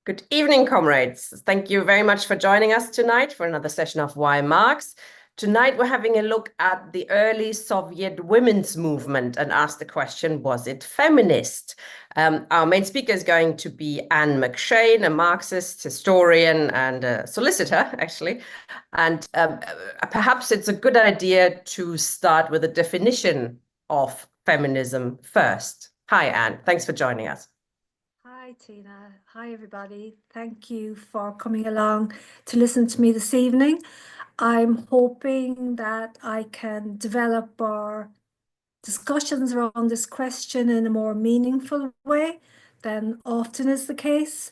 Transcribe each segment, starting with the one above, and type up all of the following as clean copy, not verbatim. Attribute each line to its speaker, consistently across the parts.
Speaker 1: Good evening, comrades. Thank you very much for joining us tonight for another session of Why Marx. Tonight, we're having a look at the early Soviet women's movement and ask the question, was it feminist? Our main speaker is going to be Anne McShane, a Marxist, historian, and a solicitor, actually. And perhaps it's a good idea to start with a definition of feminism first. Hi, Anne. Thanks for joining us.
Speaker 2: Hi, Tina. Hi, everybody. Thank you for coming along to listen to me this evening. I'm hoping that I can develop our discussions around this question in a more meaningful way than often is the case.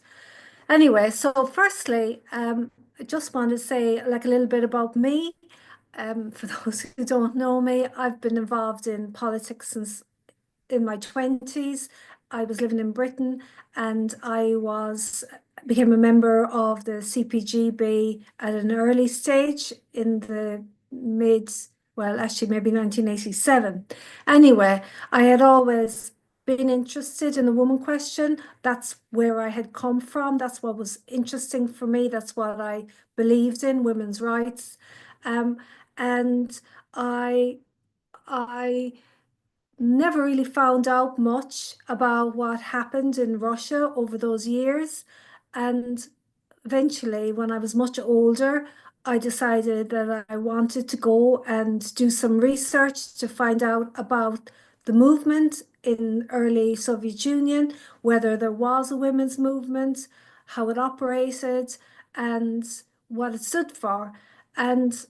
Speaker 2: Anyway, so firstly, I just want to say like a little bit about me. For those who don't know me, I've been involved in politics since in my 20s. I was living in Britain and I became a member of the CPGB at an early stage in the actually maybe 1987. Anyway, I had always been interested in the woman question. That's where I had come from. That's what was interesting for me. That's what I believed in, women's rights. And I never really found out much about what happened in Russia over those years. And eventually, when I was much older, I decided that I wanted to go and do some research to find out about the movement in early Soviet Union, whether there was a women's movement, how it operated, and what it stood for. And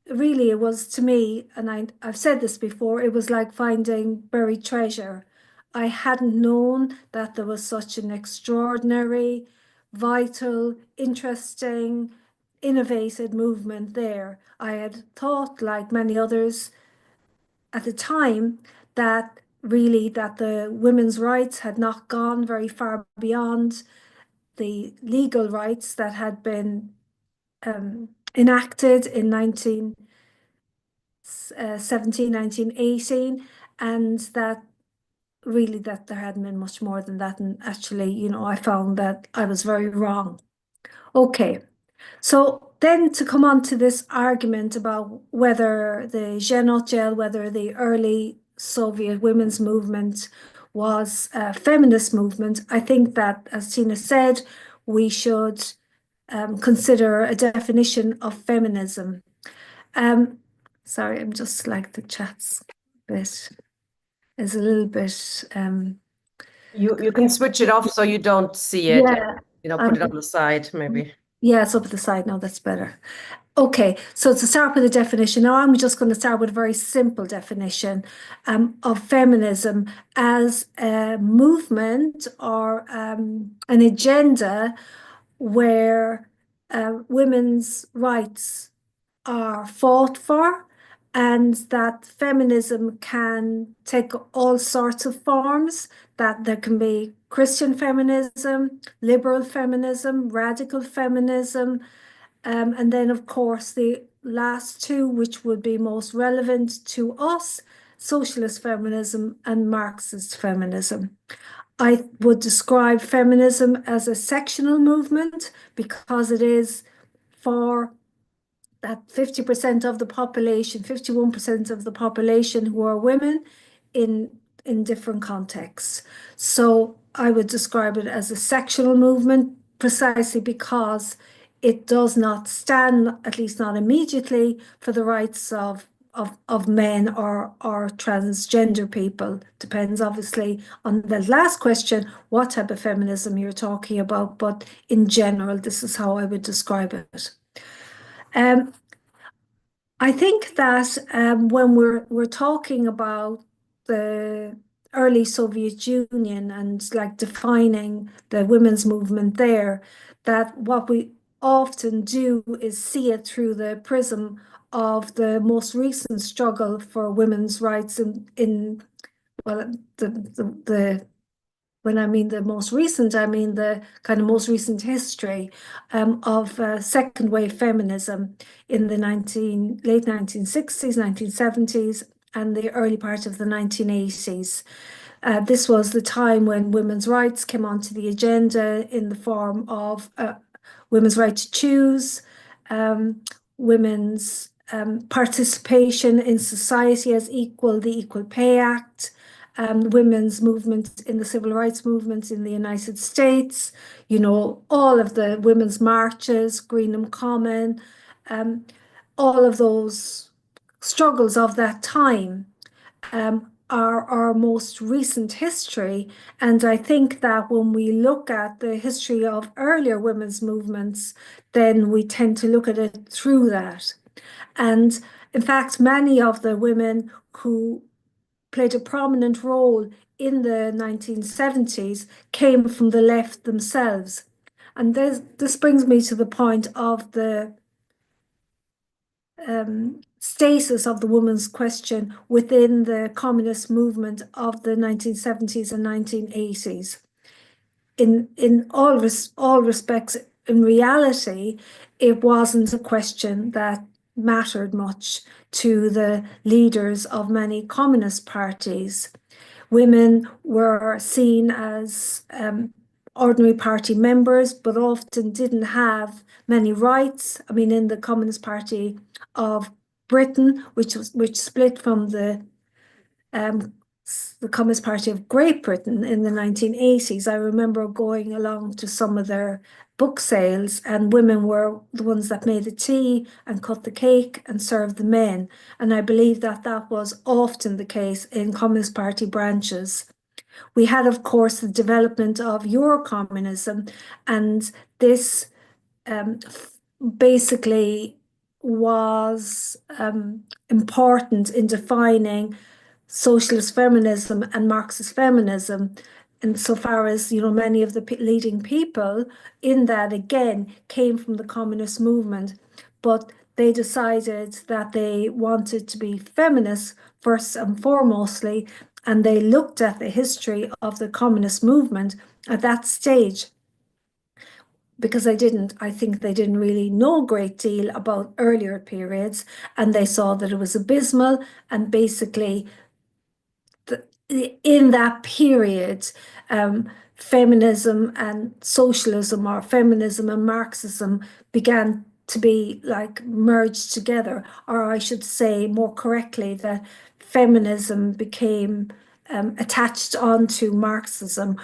Speaker 2: really, it was to me, and I've said this before, it was like finding buried treasure. I hadn't known that there was such an extraordinary, vital, interesting, innovative movement there. I had thought, like many others at the time, that the women's rights had not gone very far beyond the legal rights that had been enacted in 1917, 1918, and that there hadn't been much more than that. And actually, I found that I was very wrong. Okay, so then to come on to this argument about whether the whether the early Soviet women's movement was a feminist movement, I think that, as Tina said, we should consider a definition of feminism. Sorry, I'm just like the chat's bit is a little bit.
Speaker 1: You can switch it off so you don't see it.
Speaker 2: Yeah,
Speaker 1: put it on the side, maybe.
Speaker 2: Yeah, it's up at the side now. That's better. Okay, so to start with a definition, now I'm just going to start with a very simple definition of feminism as a movement or an agenda where women's rights are fought for, and that feminism can take all sorts of forms, that there can be Christian feminism, liberal feminism, radical feminism, and then, of course, the last two, which would be most relevant to us, socialist feminism and Marxist feminism. I would describe feminism as a sectional movement because it is for that 50% of the population, 51% of the population who are women in different contexts. So I would describe it as a sectional movement precisely because it does not stand, at least not immediately, for the rights of men or transgender people. Depends obviously on the last question, what type of feminism you're talking about, but in general, this is how I would describe it. I think that when we're talking about the early Soviet Union and like defining the women's movement there, that what we often do is see it through the prism of the most recent struggle for women's rights in well the when I mean the most recent, I mean the kind of most recent history of second wave feminism in the late 1960s, 1970s, and the early part of the 1980s. This was the time when women's rights came onto the agenda in the form of women's right to choose, women's participation in society as equal, the Equal Pay Act, women's movement in the civil rights movement in the United States, all of the women's marches, Greenham Common, all of those struggles of that time are our most recent history. And I think that when we look at the history of earlier women's movements, then we tend to look at it through that. And in fact, many of the women who played a prominent role in the 1970s came from the left themselves. And this brings me to the point of the status of the woman's question within the communist movement of the 1970s and 1980s. In all respects, in reality, it wasn't a question that mattered much to the leaders of many communist parties. Women were seen as ordinary party members, but often didn't have many rights. I mean, in the Communist Party of Britain, which split from the Communist Party of Great Britain in the 1980s, I remember going along to some of their book sales, and women were the ones that made the tea and cut the cake and served the men. And I believe that that was often the case in Communist Party branches. We had, of course, the development of Eurocommunism, and this basically was important in defining socialist feminism and Marxist feminism, insofar as, many of the leading people in that, again, came from the communist movement, but they decided that they wanted to be feminists first and foremostly, and they looked at the history of the communist movement at that stage, because I think they didn't really know a great deal about earlier periods, and they saw that it was abysmal, and basically in that period, feminism and socialism, or feminism and Marxism, began to be like merged together, or I should say more correctly that feminism became attached onto Marxism,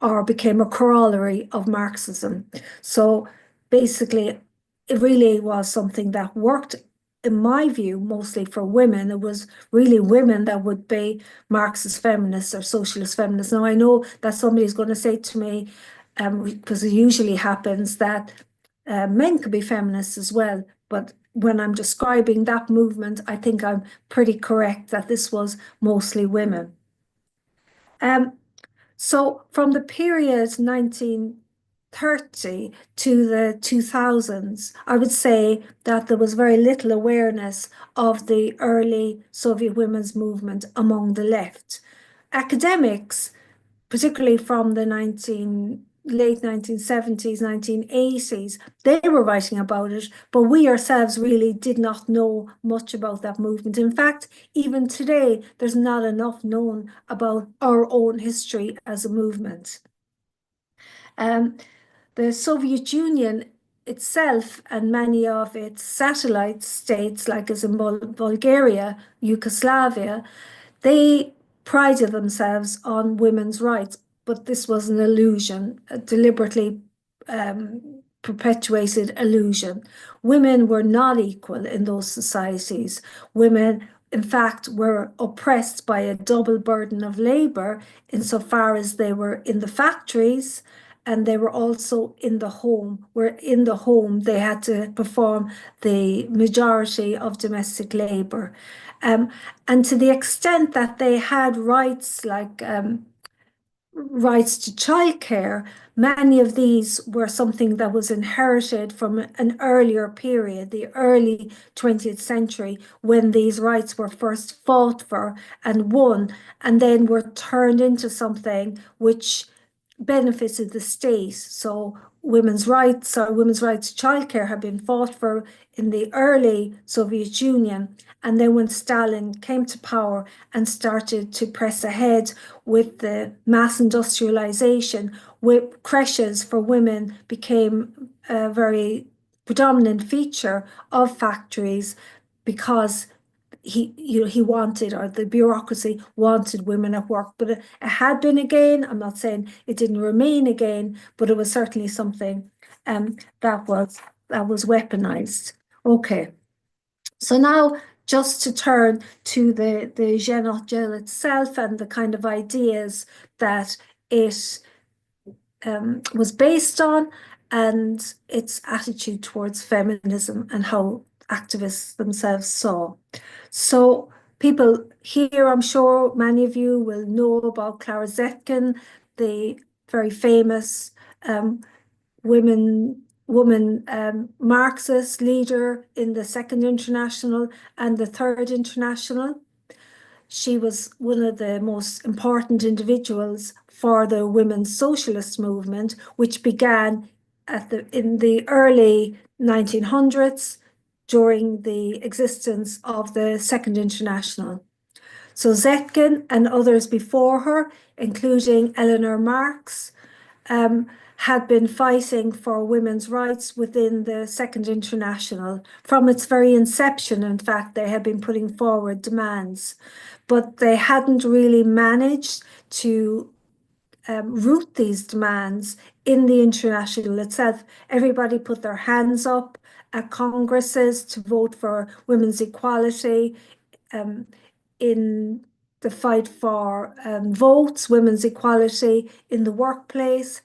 Speaker 2: or became a corollary of Marxism. So basically, it really was something that worked, in my view, mostly for women. It was really women that would be Marxist feminists or socialist feminists. Now, I know that somebody's going to say to me, because it usually happens, that men could be feminists as well. But when I'm describing that movement, I think I'm pretty correct that this was mostly women. So from the period 1930 to the 2000s, I would say that there was very little awareness of the early Soviet women's movement among the left. Academics, particularly from the late 1970s, 1980s, they were writing about it, but we ourselves really did not know much about that movement. In fact, even today, there's not enough known about our own history as a movement. The Soviet Union itself and many of its satellite states, like as in Bulgaria, Yugoslavia, they prided themselves on women's rights, but this was an illusion, a deliberately perpetuated illusion. Women were not equal in those societies. Women, in fact, were oppressed by a double burden of labor, insofar as they were in the factories and they were also in the home, where in the home they had to perform the majority of domestic labor. And to the extent that they had rights like rights to childcare, many of these were something that was inherited from an earlier period, the early 20th century, when these rights were first fought for and won, and then were turned into something which benefits of the state. So women's rights or women's rights to childcare have been fought for in the early Soviet Union. And then when Stalin came to power and started to press ahead with the mass industrialization, with creches for women became a very predominant feature of factories because he wanted, or the bureaucracy wanted, women at work. But it had been again. I'm not saying it didn't remain again, but it was certainly something that was weaponized. Okay, so now just to turn to the Gel itself and the kind of ideas that it was based on, and its attitude towards feminism and how activists themselves saw. So people here, I'm sure many of you will know about Clara Zetkin, the very famous woman Marxist leader in the Second International and the Third International. She was one of the most important individuals for the women's socialist movement, which began in the early 1900s during the existence of the Second International. So Zetkin and others before her, including Eleanor Marx, had been fighting for women's rights within the Second International. From its very inception, in fact, they had been putting forward demands, but they hadn't really managed to root these demands in the international itself. Everybody put their hands up at congresses to vote for women's equality, in the fight for votes, women's equality in the workplace,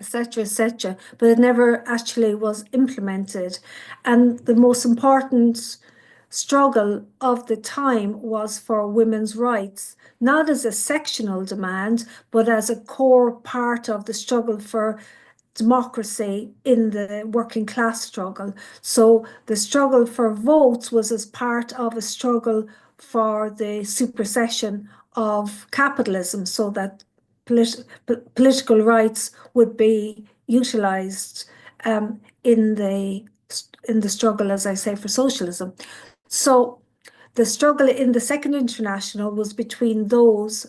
Speaker 2: etc., etc. But it never actually was implemented. And the most important struggle of the time was for women's rights, not as a sectional demand, but as a core part of the struggle for democracy in the working class struggle. So the struggle for votes was as part of a struggle for the supersession of capitalism, so that political rights would be utilized in the struggle, as I say, for socialism. So the struggle in the Second International was between those,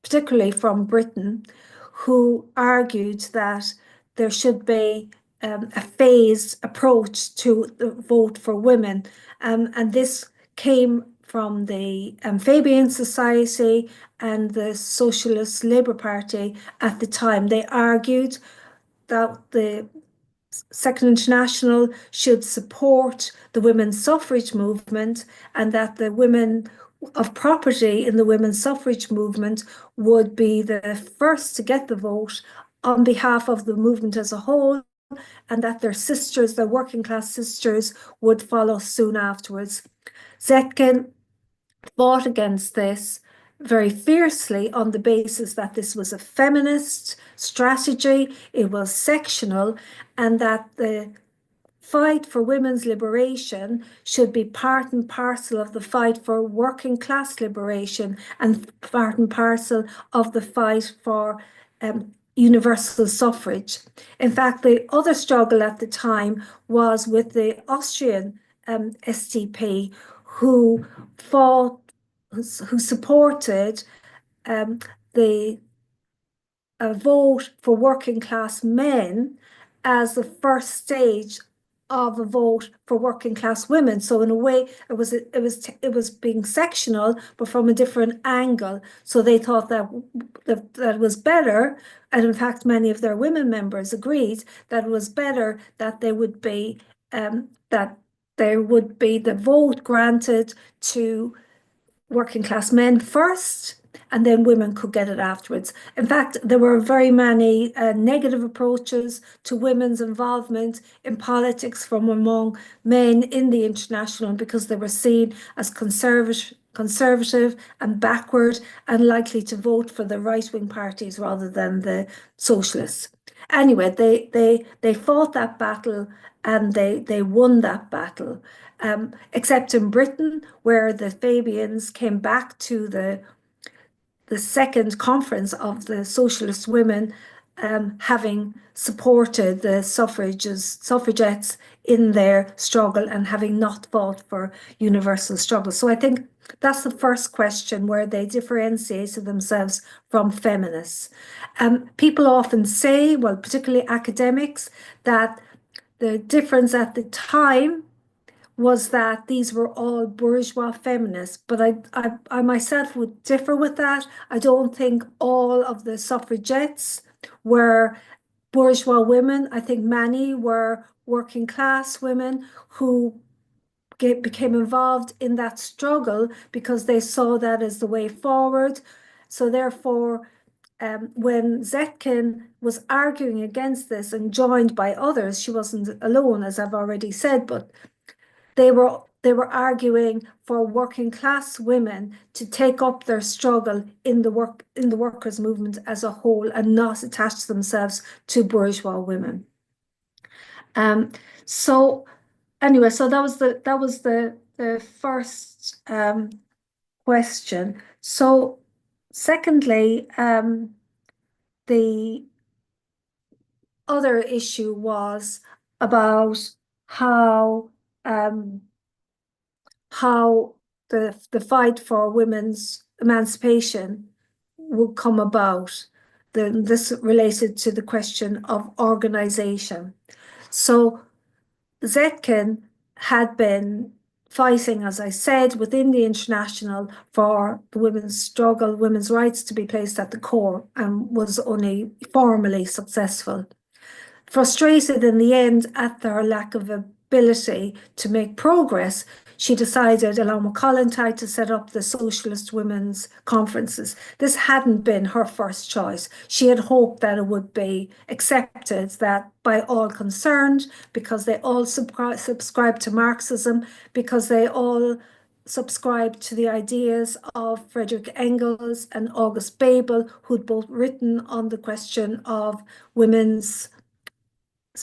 Speaker 2: particularly from Britain, who argued that there should be a phased approach to the vote for women. And this came from the Fabian Society and the Socialist Labour Party at the time. They argued that the Second International should support the women's suffrage movement, and that the women of property in the women's suffrage movement would be the first to get the vote on behalf of the movement as a whole, and that their sisters, their working class sisters, would follow soon afterwards. Zetkin fought against this very fiercely on the basis that this was a feminist strategy, it was sectional, and that the fight for women's liberation should be part and parcel of the fight for working class liberation, and part and parcel of the fight for universal suffrage. In fact, the other struggle at the time was with the Austrian SDP, who supported the vote for working class men as the first stage of a vote for working class women. So in a way, it was being sectional, but from a different angle. So they thought that was better, and in fact, many of their women members agreed that it was better that there would be the vote granted to working class men first, and then women could get it afterwards. In fact, there were very many negative approaches to women's involvement in politics from among men in the international, because they were seen as conservative and backward, and likely to vote for the right-wing parties rather than the socialists. Anyway, they fought that battle, and they won that battle. Except in Britain, where the Fabians came back to the the second conference of the socialist women, having supported the suffragettes in their struggle and having not fought for universal struggle. So I think that's the first question where they differentiated themselves from feminists. People often say, well, particularly academics, that the difference at the time was that these were all bourgeois feminists, but I myself would differ with that. I don't think all of the suffragettes were bourgeois women. I think many were working class women who became involved in that struggle because they saw that as the way forward. So therefore, when Zetkin was arguing against this and joined by others, she wasn't alone, as I've already said, but they were arguing for working class women to take up their struggle in the workers' movement as a whole and not attach themselves to bourgeois women. So anyway, so that was the first question. So secondly, the other issue was about how the fight for women's emancipation would come about. This related to the question of organization. So Zetkin had been fighting, as I said, within the International for the women's struggle, women's rights to be placed at the core, and was only formally successful. Frustrated in the end at their lack of ability to make progress, she decided, along with Kollontai, to set up the Socialist Women's Conferences. This hadn't been her first choice. She had hoped that it would be accepted that by all concerned, because they all subscribed to Marxism, because they all subscribed to the ideas of Friedrich Engels and August Bebel, who'd both written on the question of women's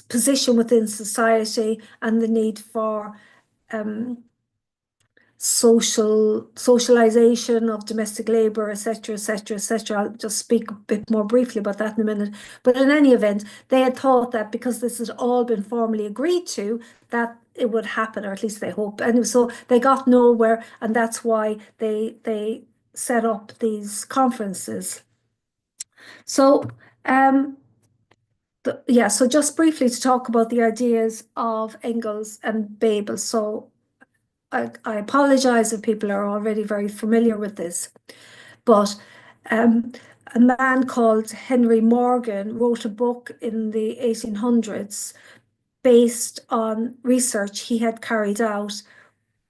Speaker 2: position within society and the need for socialization of domestic labor, etc., etc., etc. I'll just speak a bit more briefly about that in a minute. But in any event, they had thought that because this had all been formally agreed to, that it would happen, or at least they hoped. And so they got nowhere, and that's why they set up these conferences. So so just briefly to talk about the ideas of Engels and Bebel. So I apologize if people are already very familiar with this, but a man called Henry Morgan wrote a book in the 1800s based on research he had carried out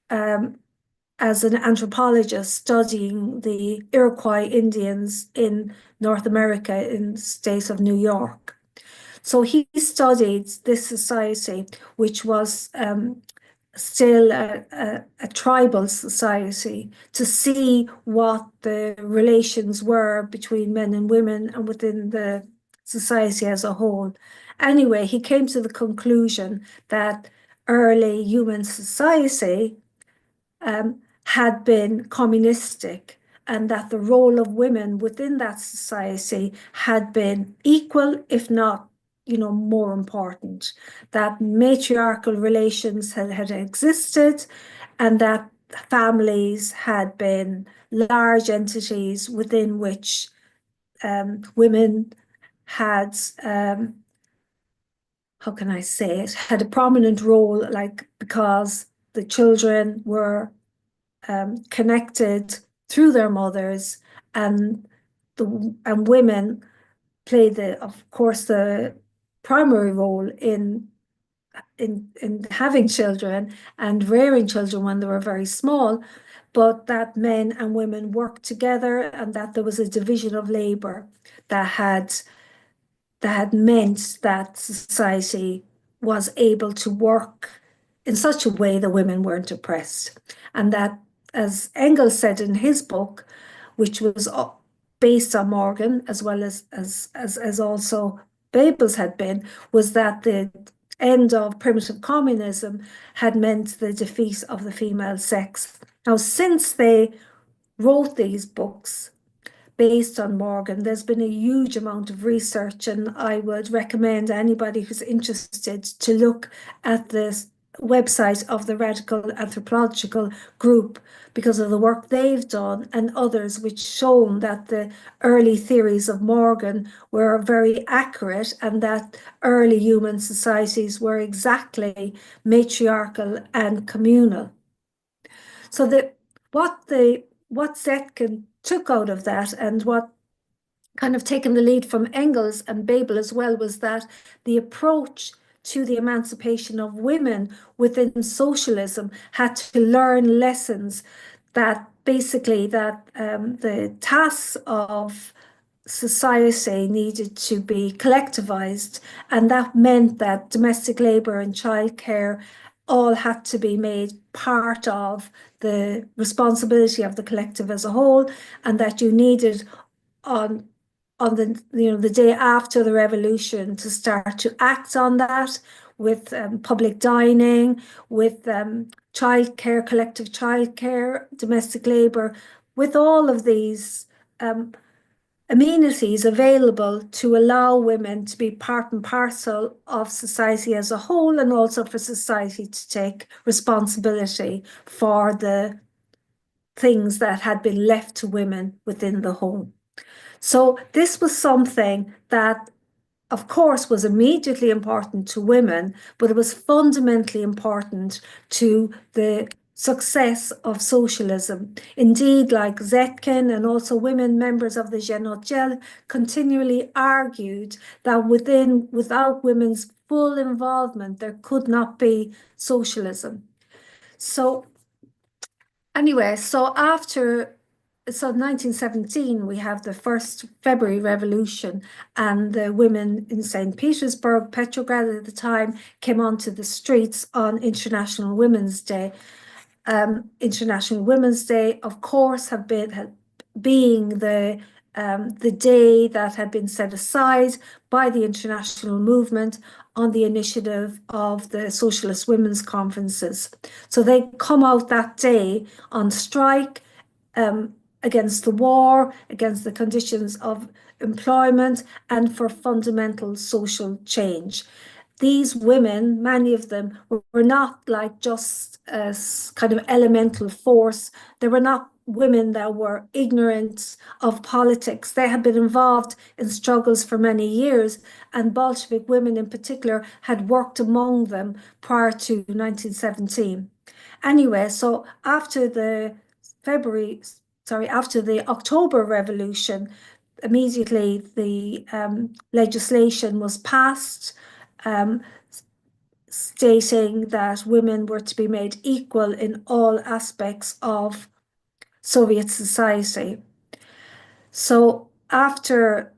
Speaker 2: as an anthropologist studying the Iroquois Indians in North America in the state of New York. So he studied this society, which was still a tribal society, to see what the relations were between men and women and within the society as a whole. Anyway, he came to the conclusion that early human society had been communistic, and that the role of women within that society had been equal, if not, more important, that matriarchal relations had existed, and that families had been large entities within which women had, how can I say it, had a prominent role, like because the children were connected through their mothers, and women played of course the primary role in having children and rearing children when they were very small, but that men and women worked together, and that there was a division of labor that had meant that society was able to work in such a way that women weren't oppressed. And that, as Engels said in his book, which was based on Morgan as well as also Bebel's had been, was that the end of primitive communism had meant the defeat of the female sex. Now, since they wrote these books, based on Morgan. There's been a huge amount of research, and I would recommend anybody who's interested to look at the website of the Radical Anthropological Group because of the work they've done and others which shown that the early theories of Morgan were very accurate and that early human societies were exactly matriarchal and communal. So what Zetkin took out of that and what kind of taken the lead from Engels and Babel as well was that the approach to the emancipation of women within socialism had to learn lessons that basically that the tasks of society needed to be collectivized, and that meant that domestic labor and childcare all had to be made part of the responsibility of the collective as a whole, and that you needed on the day after the revolution to start to act on that with public dining, with childcare, collective childcare, domestic labor, with all of these amenities available to allow women to be part and parcel of society as a whole, and also for society to take responsibility for the things that had been left to women within the home. So this was something that, of course, was immediately important to women, but it was fundamentally important to the success of socialism. Indeed, like Zetkin and also women members of the Genotel continually argued that without women's full involvement, there could not be socialism. So anyway, so 1917, we have the first February Revolution, and the women in St. Petersburg, Petrograd at the time, came onto the streets on International Women's Day. International Women's Day, of course, being the day that had been set aside by the international movement on the initiative of the Socialist Women's Conferences. So they come out that day on strike against the war, against the conditions of employment, and for fundamental social change. These women, many of them, were not like just a kind of elemental force. They were not women that were ignorant of politics. They had been involved in struggles for many years, and Bolshevik women in particular had worked among them prior to 1917. Anyway, so after the October Revolution, immediately the legislation was passed stating that women were to be made equal in all aspects of Soviet society. So after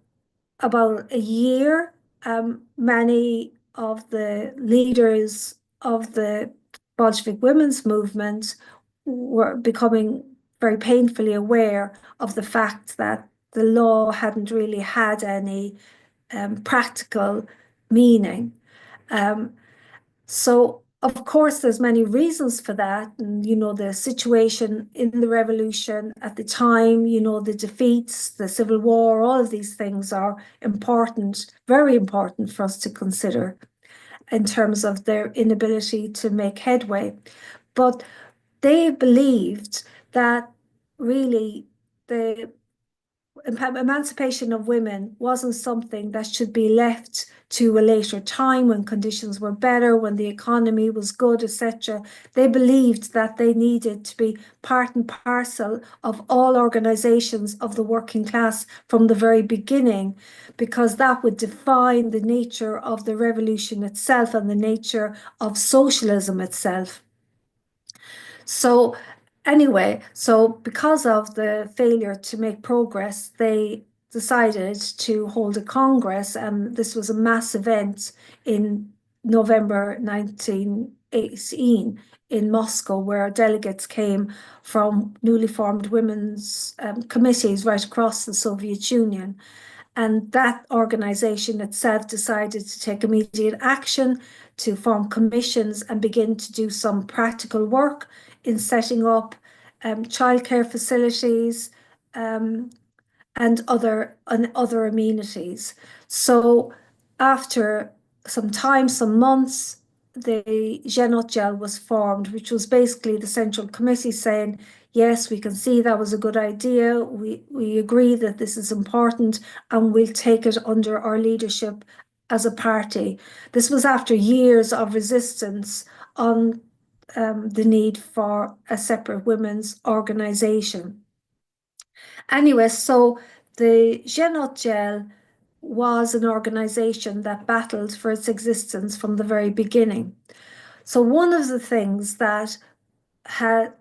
Speaker 2: about a year, many of the leaders of the Bolshevik women's movement were becoming very painfully aware of the fact that the law hadn't really had any practical meaning. So, of course, there's many reasons for that. And, the situation in the revolution at the time, the defeats, the civil war, all of these things are important, very important for us to consider in terms of their inability to make headway. But they believed that really the emancipation of women wasn't something that should be left to a later time when conditions were better, when the economy was good, etc. They believed that they needed to be part and parcel of all organizations of the working class from the very beginning, because that would define the nature of the revolution itself and the nature of socialism itself. So anyway, so because of the failure to make progress, they decided to hold a Congress, and this was a mass event in November 1918 in Moscow, where delegates came from newly formed women's committees right across the Soviet Union. And that organization itself decided to take immediate action to form commissions and begin to do some practical work in setting up childcare facilities and other amenities. So after some time, some months, the Genotgel was formed, which was basically the Central Committee saying, yes, we can see that was a good idea. We agree that this is important and we'll take it under our leadership as a party. This was after years of resistance on the need for a separate women's organisation. Anyway, so the Genotgel was an organisation that battled for its existence from the very beginning. So one of the things that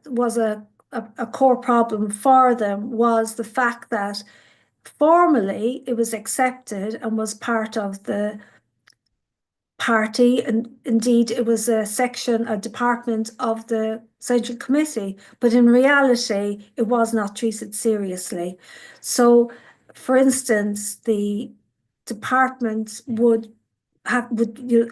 Speaker 2: was a core problem for them was the fact that formally it was accepted and was part of the party, and indeed it was a section, a department of the Central Committee, but in reality it was not treated seriously. So, for instance, the department would have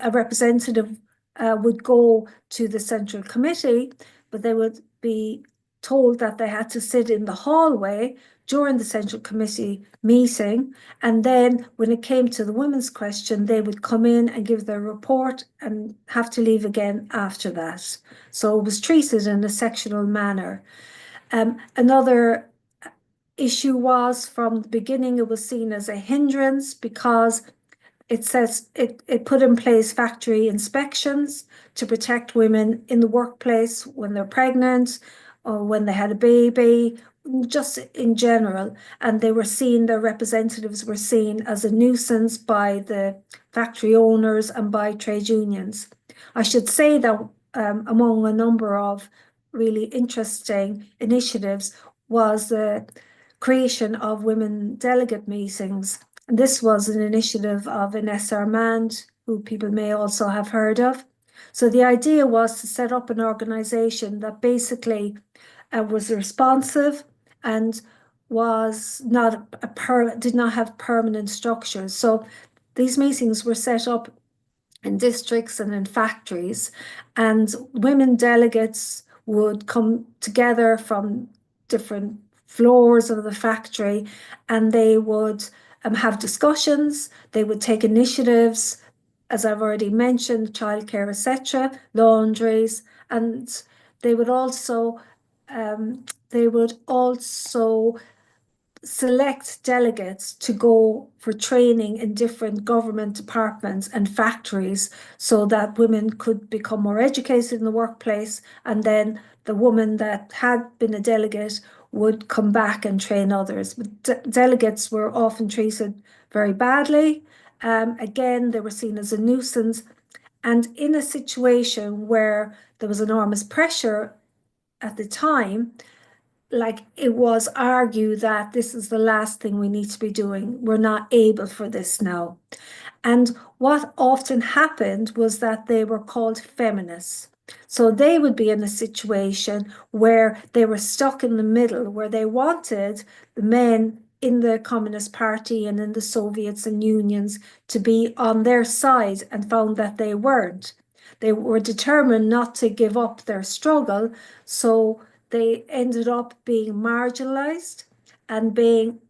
Speaker 2: a representative would go to the Central Committee, but they would be told that they had to sit in the hallway during the Central Committee meeting, and then when it came to the women's question, they would come in and give their report and have to leave again after that. So it was treated in a sectional manner. Another issue was from the beginning, it was seen as a hindrance because it put in place factory inspections to protect women in the workplace when they're pregnant or when they had a baby, just in general. And their representatives were seen as a nuisance by the factory owners and by trade unions. I should say that among a number of really interesting initiatives was the creation of women delegate meetings. And this was an initiative of Ines Armand, who people may also have heard of. So the idea was to set up an organization that basically was responsive and was not did not have permanent structures. So these meetings were set up in districts and in factories, and women delegates would come together from different floors of the factory, and they would have discussions, they would take initiatives, as I've already mentioned, childcare, etc., laundries, and they would also they would also select delegates to go for training in different government departments and factories so that women could become more educated in the workplace, and then the woman that had been a delegate would come back and train others. But delegates were often treated very badly. Again, they were seen as a nuisance, and in a situation where there was enormous pressure at the time, like it was argued that this is the last thing we need to be doing. We're not able for this now. And what often happened was that they were called feminists. So they would be in a situation where they were stuck in the middle, where they wanted the men in the Communist Party and in the Soviets and unions to be on their side, and found that they weren't. They were determined not to give up their struggle, so they ended up being marginalized and being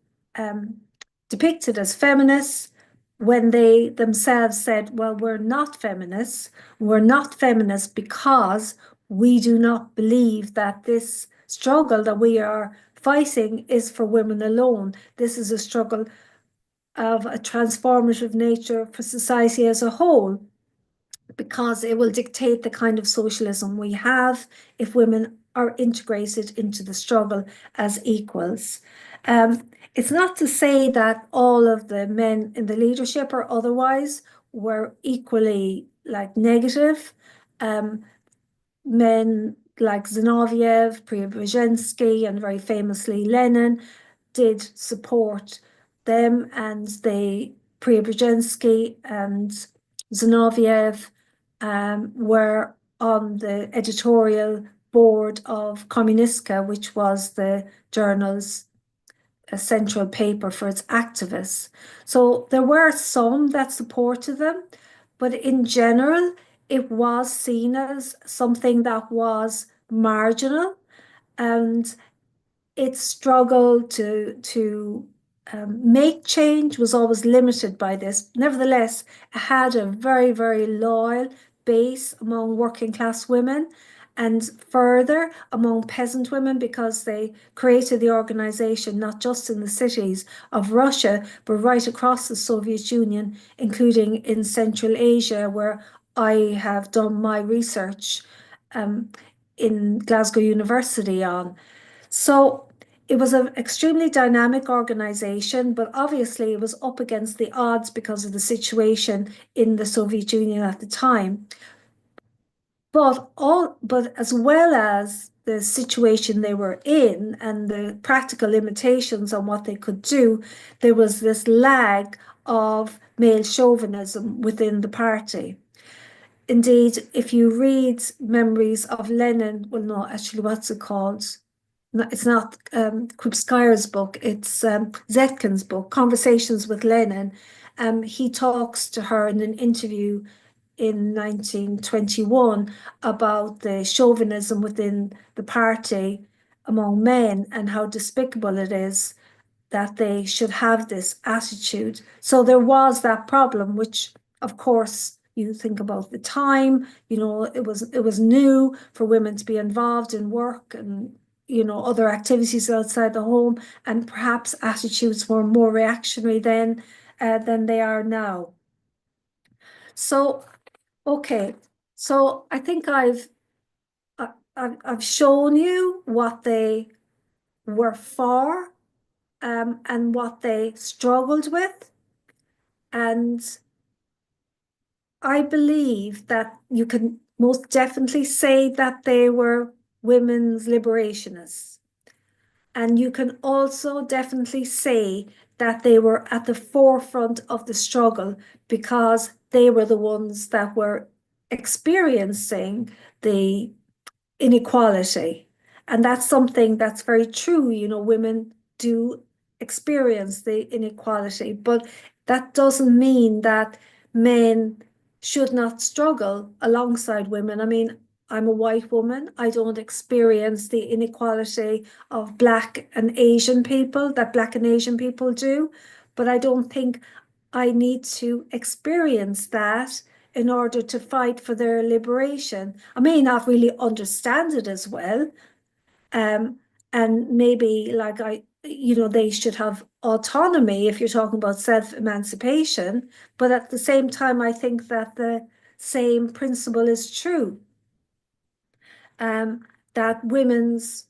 Speaker 2: depicted as feminists when they themselves said, well, we're not feminists. We're not feminists because we do not believe that this struggle that we are fighting is for women alone. This is a struggle of a transformative nature for society as a whole, because it will dictate the kind of socialism we have if women are integrated into the struggle as equals. It's not to say that all of the men in the leadership or otherwise were equally like negative. Men like Zinoviev, Preobrazhensky, and very famously Lenin did support them, and Preobrazhensky and Zinoviev were on the editorial board of Kommunistka, which was the journal's central paper for its activists. So there were some that supported them, but in general, it was seen as something that was marginal, and it struggled to make change was always limited by this. Nevertheless, it had a very, very loyal base among working class women and further among peasant women because they created the organization not just in the cities of Russia, but right across the Soviet Union, including in Central Asia, where I have done my research in Glasgow University on. So it was an extremely dynamic organization, but obviously it was up against the odds because of the situation in the Soviet Union at the time. But as well as the situation they were in and the practical limitations on what they could do, there was this lag of male chauvinism within the party. Indeed, if you read Memories of Lenin, well, no, actually, what's it called? No, it's not Krupskaya's book, it's Zetkin's book, Conversations with Lenin. He talks to her in an interview in 1921 about the chauvinism within the party among men and how despicable it is that they should have this attitude. So there was that problem, which of course you think about the time, it was new for women to be involved in work and other activities outside the home, and perhaps attitudes were more reactionary then than they are now. So okay, so I think I've shown you what they were for, and what they struggled with. And I believe that you can most definitely say that they were women's liberationists. And you can also definitely say that they were at the forefront of the struggle because they were the ones that were experiencing the inequality. And that's something that's very true. Women do experience the inequality, but that doesn't mean that men should not struggle alongside women. I mean, I'm a white woman. I don't experience the inequality of Black and Asian people that Black and Asian people do, but I don't think I need to experience that in order to fight for their liberation. I may not really understand it as well. Um, and maybe they should have autonomy if you're talking about self-emancipation. But at the same time, I think that the same principle is true, that women's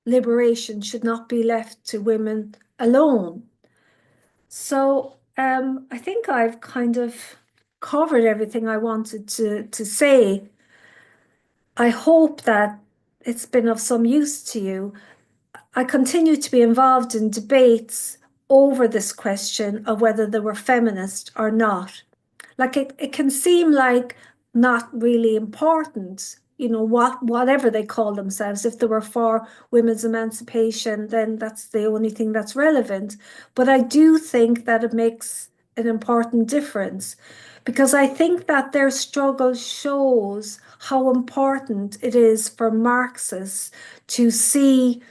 Speaker 2: liberation should not be left to women alone. So I think I've kind of covered everything I wanted to say. I hope that it's been of some use to you. I continue to be involved in debates over this question of whether they were feminist or not. Like it can seem like not really important, whatever they call themselves. If they were for women's emancipation, then that's the only thing that's relevant. But I do think that it makes an important difference because I think that their struggle shows how important it is for Marxists to see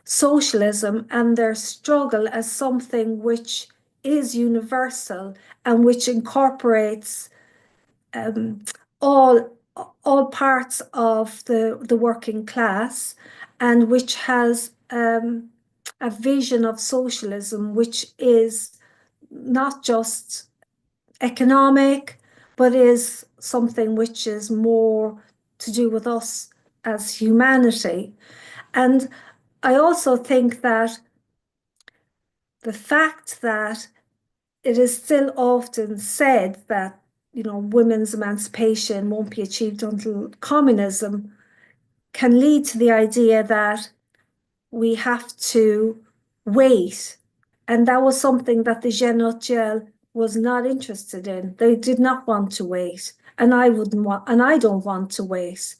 Speaker 2: socialism and their struggle as something which is universal and which incorporates um, all all parts of the working class, and which has a vision of socialism which is not just economic, but is something which is more to do with us as humanity. And I also think that the fact that it is still often said that, women's emancipation won't be achieved until communism can lead to the idea that we have to wait. And that was something that the Gel was not interested in. They did not want to wait. And I wouldn't want, and I don't want to wait.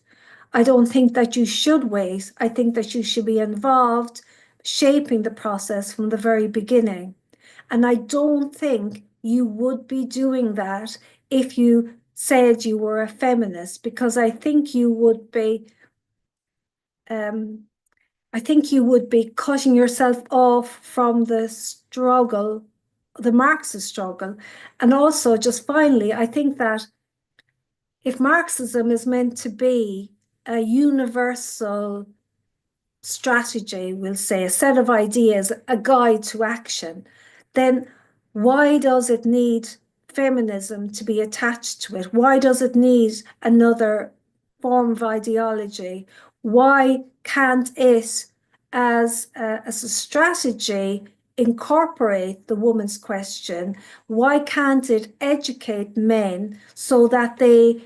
Speaker 2: I don't think that you should wait. I think that you should be involved shaping the process from the very beginning. And I don't think you would be doing that if you said you were a feminist, because I think you would be I think you would be cutting yourself off from the struggle, the Marxist struggle. And also, just finally, I think that if Marxism is meant to be a universal strategy, we'll say, a set of ideas, a guide to action, then why does it need feminism to be attached to it? Why does it need another form of ideology? Why can't it, as a strategy, incorporate the woman's question? Why can't it educate men so that they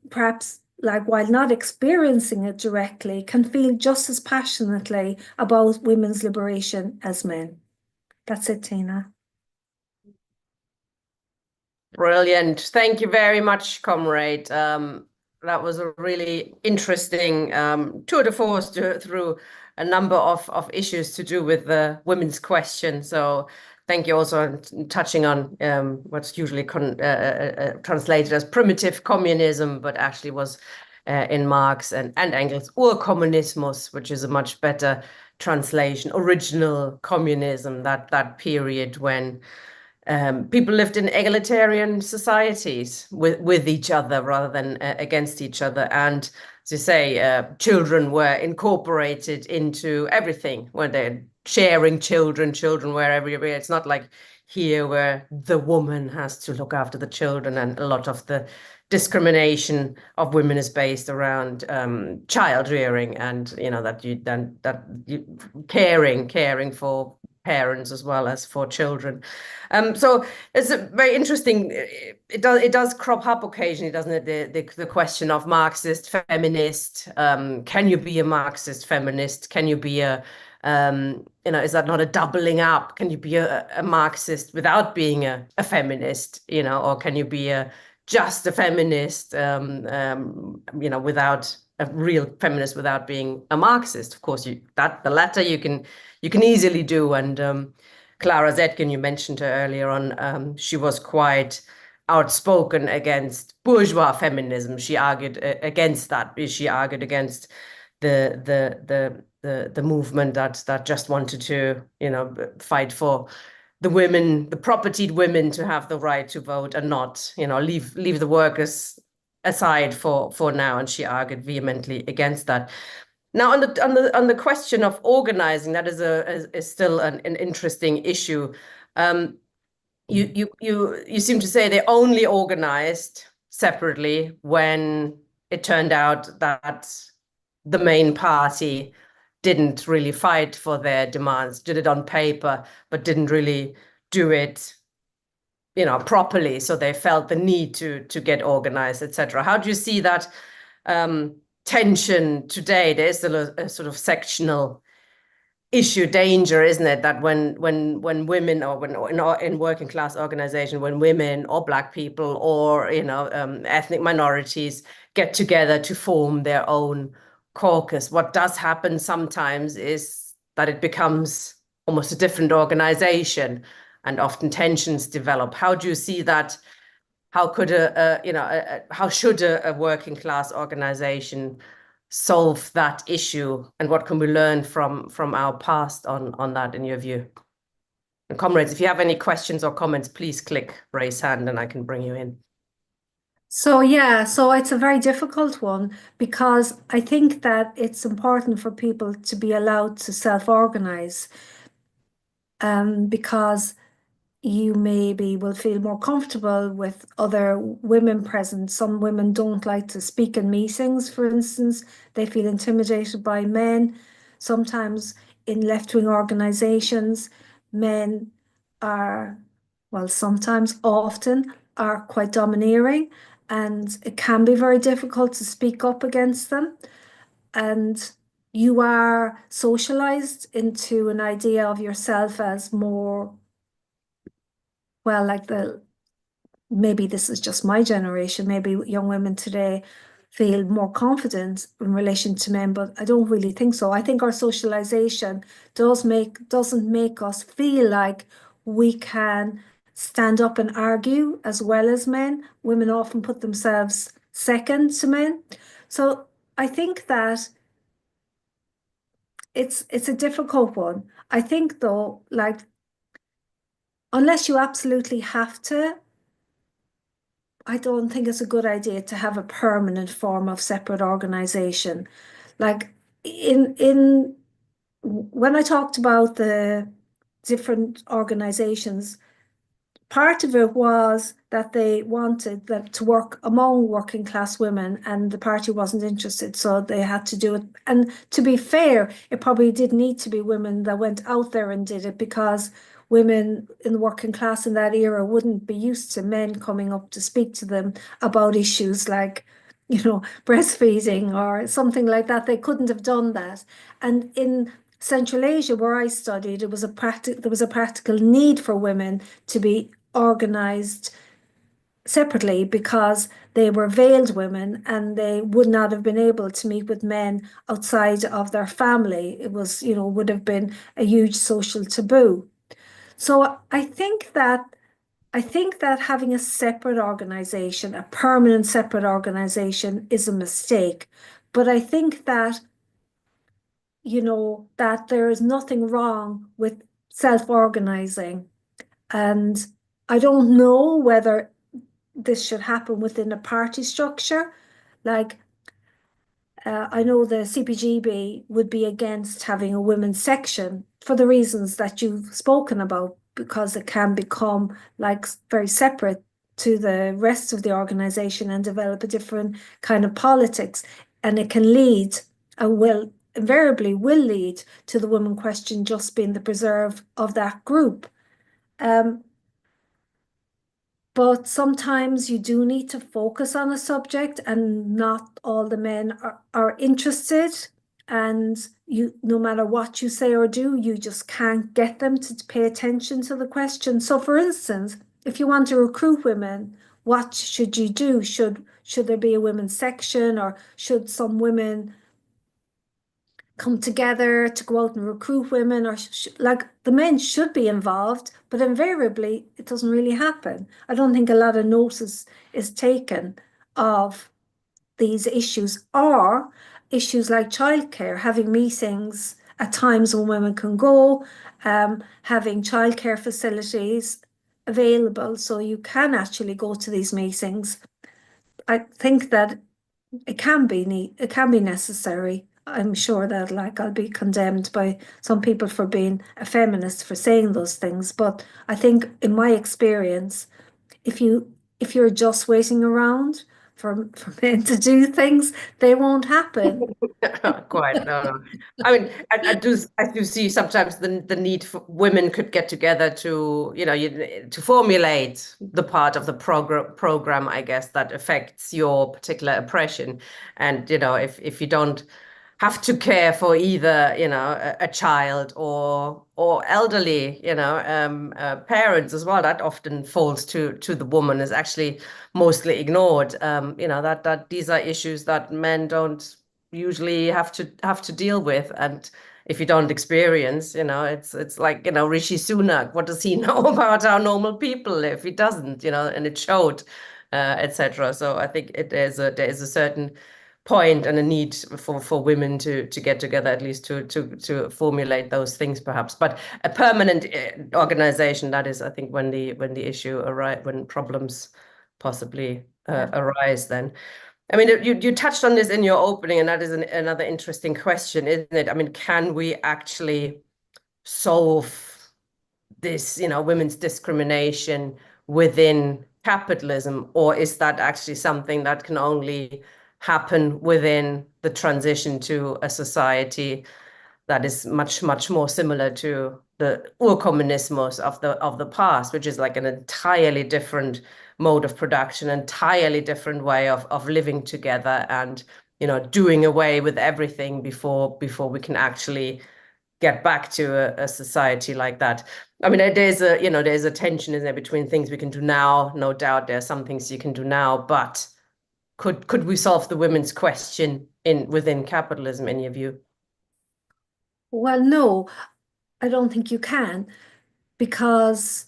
Speaker 2: perhaps, like, while not experiencing it directly, can feel just as passionately about women's liberation as men? That's it, Tina.
Speaker 1: Brilliant. Thank you very much, comrade. That was a really interesting tour de force through a number of issues to do with the women's question. So thank you also on touching on what's usually translated as primitive communism, but actually was in Marx and Engels, Urkommunismus, which is a much better translation, original communism, that period when people lived in egalitarian societies with each other rather than against each other. And as you say, children were incorporated into everything, where they're sharing children were everywhere. It's not like here where the woman has to look after the children, and a lot of the discrimination of women is based around child rearing, and caring for parents as well as for children. So it's very interesting. It does crop up occasionally, doesn't it? The question of Marxist, feminist. Can you be a Marxist feminist? Can you be is that not a doubling up? Can you be a Marxist without being a feminist? Or can you be just a feminist? Without a real feminist, without being a Marxist. Of course, the latter you can easily do. And Clara Zetkin, you mentioned her earlier on, she was quite outspoken against bourgeois feminism. She argued against that. She argued against the movement that just wanted to, fight for the women, the propertied women, to have the right to vote and not, leave the workers aside for now. And she argued vehemently against that. Now, on the question of organizing, that is still an interesting issue. You seem to say they only organized separately when it turned out that the main party didn't really fight for their demands, did it on paper, but didn't really do it, properly. So they felt the need to get organized, etc. How do you see that tension today? There's still a sort of sectional issue, danger, isn't it, that when women, or when in working class organization, when women or Black people or ethnic minorities get together to form their own caucus, what does happen sometimes is that it becomes almost a different organization, and often tensions develop. How do you see that? How could how should a working class organization solve that issue, and what can we learn from our past on that, in your view? And comrades, if you have any questions or comments, please click raise hand and I can bring you in.
Speaker 2: So it's a very difficult one, because I think that it's important for people to be allowed to self-organize, because you maybe will feel more comfortable with other women present. Some women don't like to speak in meetings, for instance. They feel intimidated by men. Sometimes in left-wing organizations, men are, well, sometimes, often, are quite domineering, and it can be very difficult to speak up against them. And you are socialized into an idea of yourself as more, well, like, maybe this is just my generation, maybe young women today feel more confident in relation to men, but I don't really think so. I think our socialization doesn't make us feel like we can stand up and argue as well as men. Women often put themselves second to men. So I think that it's a difficult one. I think though, like unless you absolutely have to, I don't think it's a good idea to have a permanent form of separate organization. Like in when I talked about the different organizations, part of it was that they wanted them to work among working class women, and the party wasn't interested, so they had to do it. And to be fair, it probably did need to be women that went out there and did it, because women in the working class in that era wouldn't be used to men coming up to speak to them about issues like, breastfeeding or something like that. They couldn't have done that. And in Central Asia, where I studied, there was a practical need for women to be organized separately, because they were veiled women and they would not have been able to meet with men outside of their family. It was, would have been a huge social taboo. So I think that having a separate organization, a permanent separate organization, is a mistake. But I think that that there is nothing wrong with self-organizing. And I don't know whether this should happen within a party structure. Like, I know the CPGB would be against having a women's section for the reasons that you've spoken about, because it can become like very separate to the rest of the organization and develop a different kind of politics. And it can lead, and will invariably will lead, to the women question just being the preserve of that group. Um, but sometimes you do need to focus on a subject, and not all the men are interested. And no matter what you say or do, you just can't get them to pay attention to the question. So, for instance, if you want to recruit women, what should you do? Should there be a women's section, or should some women come together to go out and recruit women? Or like, the men should be involved, but invariably it doesn't really happen. I don't think a lot of notice is taken of these issues, or issues like childcare, having meetings at times when women can go, having childcare facilities available so you can actually go to these meetings. I think that it can be necessary. I'm sure that, like, I'll be condemned by some people for being a feminist for saying those things, but I think in my experience, if you're just waiting around for men to do things, they won't happen.
Speaker 1: Quite, no, no. I mean, I do see sometimes the need for women could get together to, to formulate the part of the program, I guess, that affects your particular oppression. And, if you don't have to care for either, a child or elderly, parents as well, that often falls to the woman, is actually mostly ignored. That these are issues that men don't usually have to deal with. And if you don't experience, it's like, Rishi Sunak, what does he know about how normal people live? He doesn't, and it showed, etc. So I think there is a certain point and a need for women to get together, at least to formulate those things, perhaps. But a permanent organization, that is, I think, when the issue arise, when problems possibly arise, then. I mean, you touched on this in your opening, and that is another interesting question, isn't it? I mean, can we actually solve this, women's discrimination within capitalism, or is that actually something that can only happen within the transition to a society that is much, much more similar to the Urkommunismus of the past, which is like an entirely different mode of production, entirely different way of living together, and doing away with everything before we can actually get back to a society like that. I mean, there's a tension, isn't there, between things we can do now. No doubt there are some things you can do now, but could we solve the women's question within capitalism, in your view?
Speaker 2: Well, no, I don't think you can, because,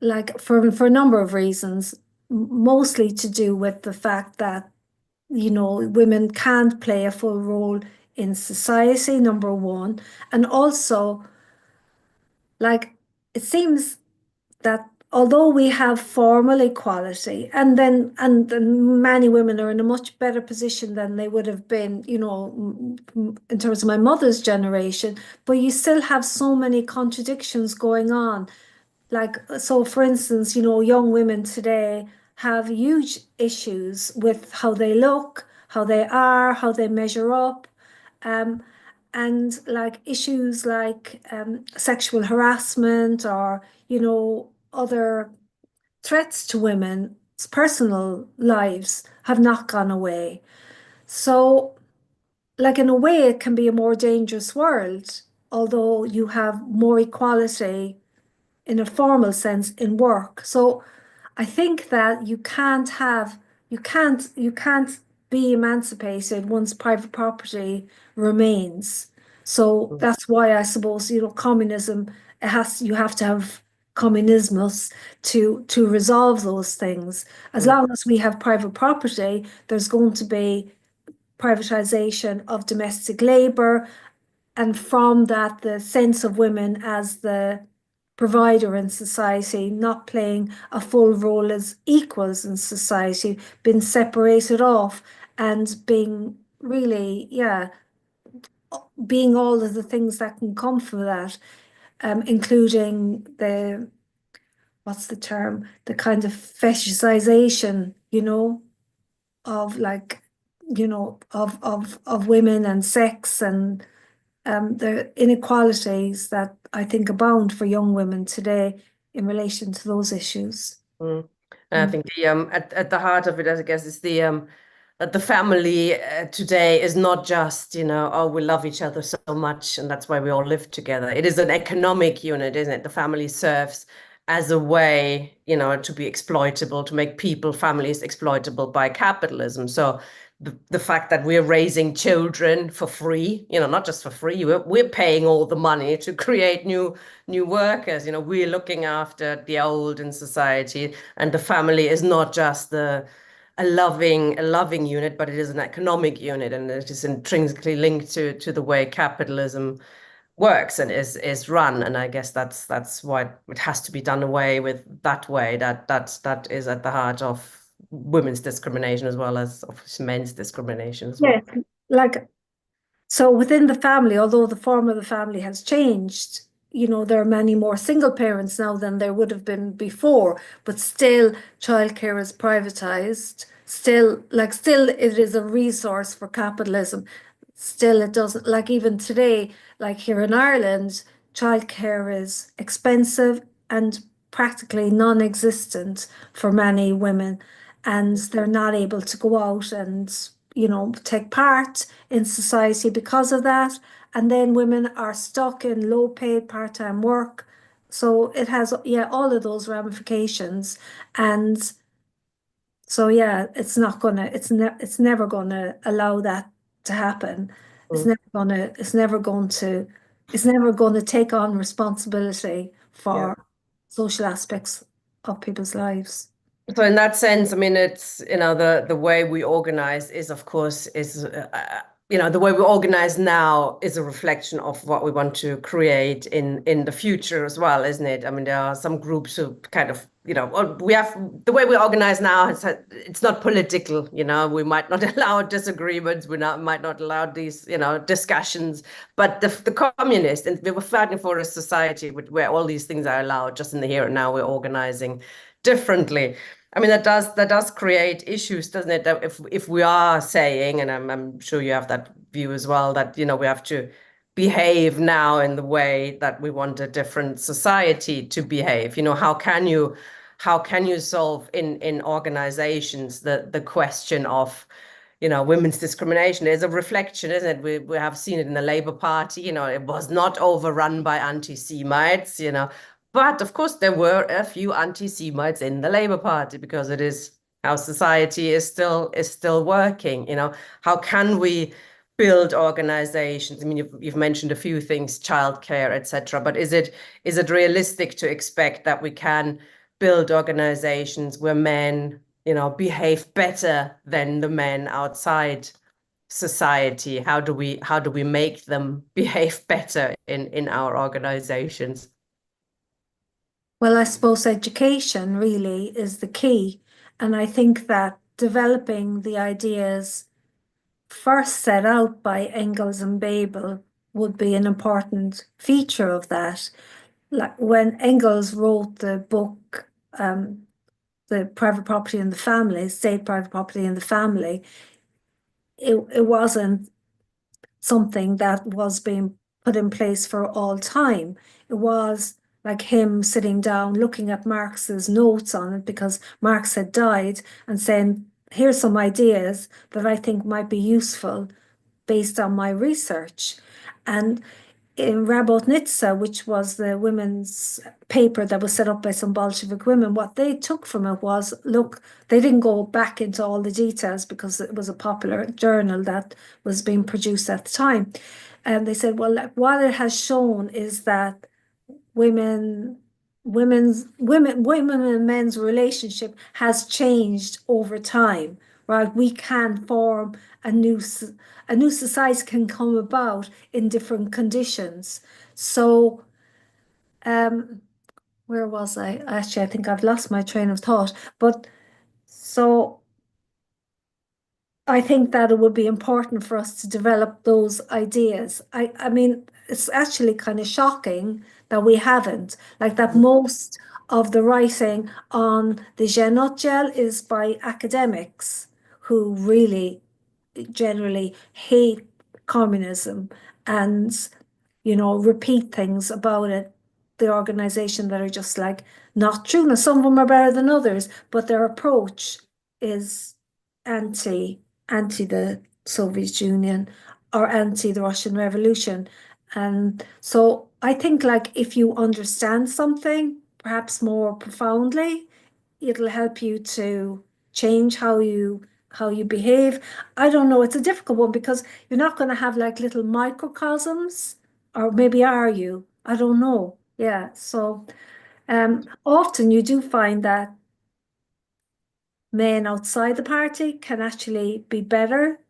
Speaker 2: like, for a number of reasons, mostly to do with the fact that women can't play a full role in society, number one, and also like it seems that although we have formal equality, and many women are in a much better position than they would have been, in terms of my mother's generation, but you still have so many contradictions going on. Like, so for instance, young women today have huge issues with how they look, how they are, how they measure up. Um, and like issues like sexual harassment or, other threats to women's personal lives have not gone away. So, like, in a way, it can be a more dangerous world, although you have more equality in a formal sense in work. So I think that you can't be emancipated once private property remains. So that's why I suppose, communism, you have to have communismus to resolve those things. As
Speaker 1: Mm,
Speaker 2: long as we have private property, there's going to be privatization of domestic labor, and from that, the sense of women as the provider in society, not playing a full role as equals in society, being separated off and being really, yeah, being all of the things that can come from that, including what's the term, the kind of fetishization, of like, of women and sex and the inequalities that I think abound for young women today in relation to those issues.
Speaker 1: mm. And I
Speaker 2: Mm.
Speaker 1: think at the heart of it, I guess, is that the family today is not just, oh, we love each other so much and that's why we all live together. It is an economic unit, isn't it? The family serves as a way, to be exploitable, to make families exploitable by capitalism. So the fact that we're raising children for free, not just for free, we're paying all the money to create new workers. We're looking after the old in society, and the family is not just a loving unit, but it is an economic unit, and it is intrinsically linked to the way capitalism works and is run. And I guess that's why it has to be done away with that way. That is at the heart of women's discrimination as well as of men's discrimination as well.
Speaker 2: Yes, like, so within the family, although the form of the family has changed, there are many more single parents now than there would have been before, but still childcare is privatized. Still it is a resource for capitalism. Still it doesn't, like even today, like here in Ireland, childcare is expensive and practically non-existent for many women, and they're not able to go out and, take part in society because of that. And then women are stuck in low paid part-time work. So it has, yeah, all of those ramifications. And so, yeah, it's never gonna allow that to happen. It's
Speaker 1: Mm,
Speaker 2: never gonna, it's never going to, it's never going to take on responsibility
Speaker 1: yeah.
Speaker 2: for social aspects of people's lives.
Speaker 1: So in that sense, I mean, it's, the way we organize is, of course, the way we organize now is a reflection of what we want to create in the future as well, isn't it? I mean, there are some groups who kind of, we have the way we organize now. It's not political, we might not allow disagreements. Might not allow these, discussions. But the communists, and we were fighting for a society where all these things are allowed. Just in the here and now, we're organizing differently. I mean, that does create issues, doesn't it? That if we are saying, and I'm sure you have that view as well, that we have to behave now in the way that we want a different society to behave. How can you solve in organizations the question of women's discrimination? Is a reflection, isn't it? We have seen it in the Labour Party. It was not overrun by anti-Semites. But of course, there were a few anti-Semites in the Labour Party because it is how society is still working. How can we build organizations? I mean, you've mentioned a few things, childcare, etc. But is it realistic to expect that we can build organizations where men, behave better than the men outside society? How do we make them behave better in our organizations?
Speaker 2: Well, I suppose education really is the key. And I think that developing the ideas first set out by Engels and Babel would be an important feature of that. Like when Engels wrote the book, The Private Property in the Family, State Private Property in the Family, it wasn't something that was being put in place for all time. It was like him sitting down, looking at Marx's notes on it because Marx had died, and saying, here's some ideas that I think might be useful based on my research. And in Rabotnitsa, which was the women's paper that was set up by some Bolshevik women, what they took from it was, look, they didn't go back into all the details because it was a popular journal that was being produced at the time. And they said, well, what it has shown is that women and men's relationship has changed over time, right? We can form a new society can come about in different conditions. So, where was I? Actually, I think I've lost my train of thought. But so I think that it would be important for us to develop those ideas. I mean, it's actually kind of shocking that we haven't, like that most of the writing on the Zhenotgel is by academics who really generally hate communism and, repeat things about it, the organization that are just like not true. Now, some of them are better than others, but their approach is anti anti the Soviet Union or anti the Russian Revolution. And so I think like if you understand something perhaps more profoundly, it'll help you to change how you behave. I don't know, it's a difficult one because you're not going to have like little microcosms, or maybe are you? I don't know. Yeah. So often you do find that men outside the party can actually be better.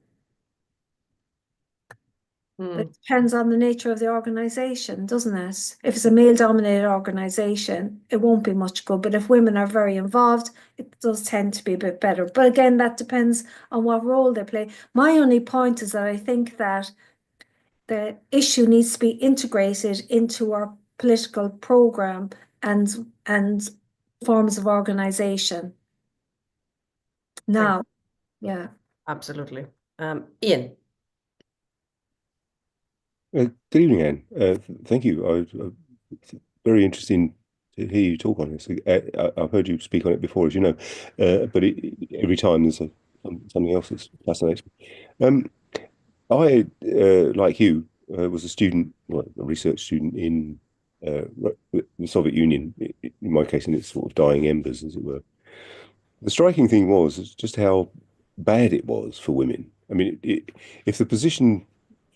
Speaker 2: But it depends on the nature of the organization, doesn't it? If it's a male-dominated organization, it won't be much good. But if women are very involved, it does tend to be a bit better. But again, that depends on what role they play. My only point is that I think that the issue needs to be integrated into our political program and forms of organization. Now, yeah.
Speaker 1: Absolutely. Ian.
Speaker 3: Good evening, Anne. Thank you. It's very interesting to hear you talk on this. I've heard you speak on it before, as you know, but every time there's something else that fascinates me. I, like you, was a student, well, a research student in the Soviet Union, in my case, in its sort of dying embers, as it were. The striking thing was just how bad it was for women. I mean, if the position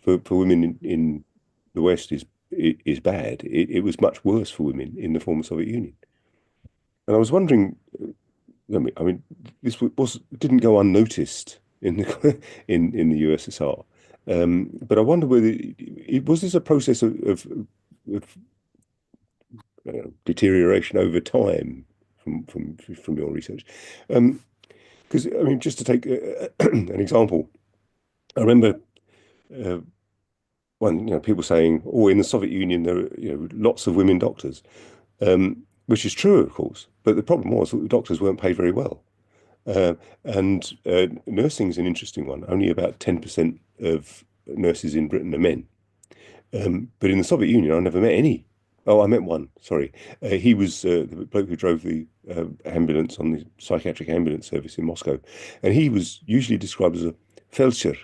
Speaker 3: for women in the West is bad, it was much worse for women in the former Soviet Union. And I was wondering, I mean, this didn't go unnoticed in the in the USSR, but I wonder whether it was this a process of deterioration over time from your research. Because I mean, just to take an example, I remember people saying, "Oh, in the Soviet Union there are lots of women doctors," which is true, of course. But the problem was that the doctors weren't paid very well, and nursing is an interesting one. Only about 10% of nurses in Britain are men. But in the Soviet Union, I never met any. Oh, I met one. Sorry, he was the bloke who drove the ambulance on the psychiatric ambulance service in Moscow, and he was usually described as a feldsher,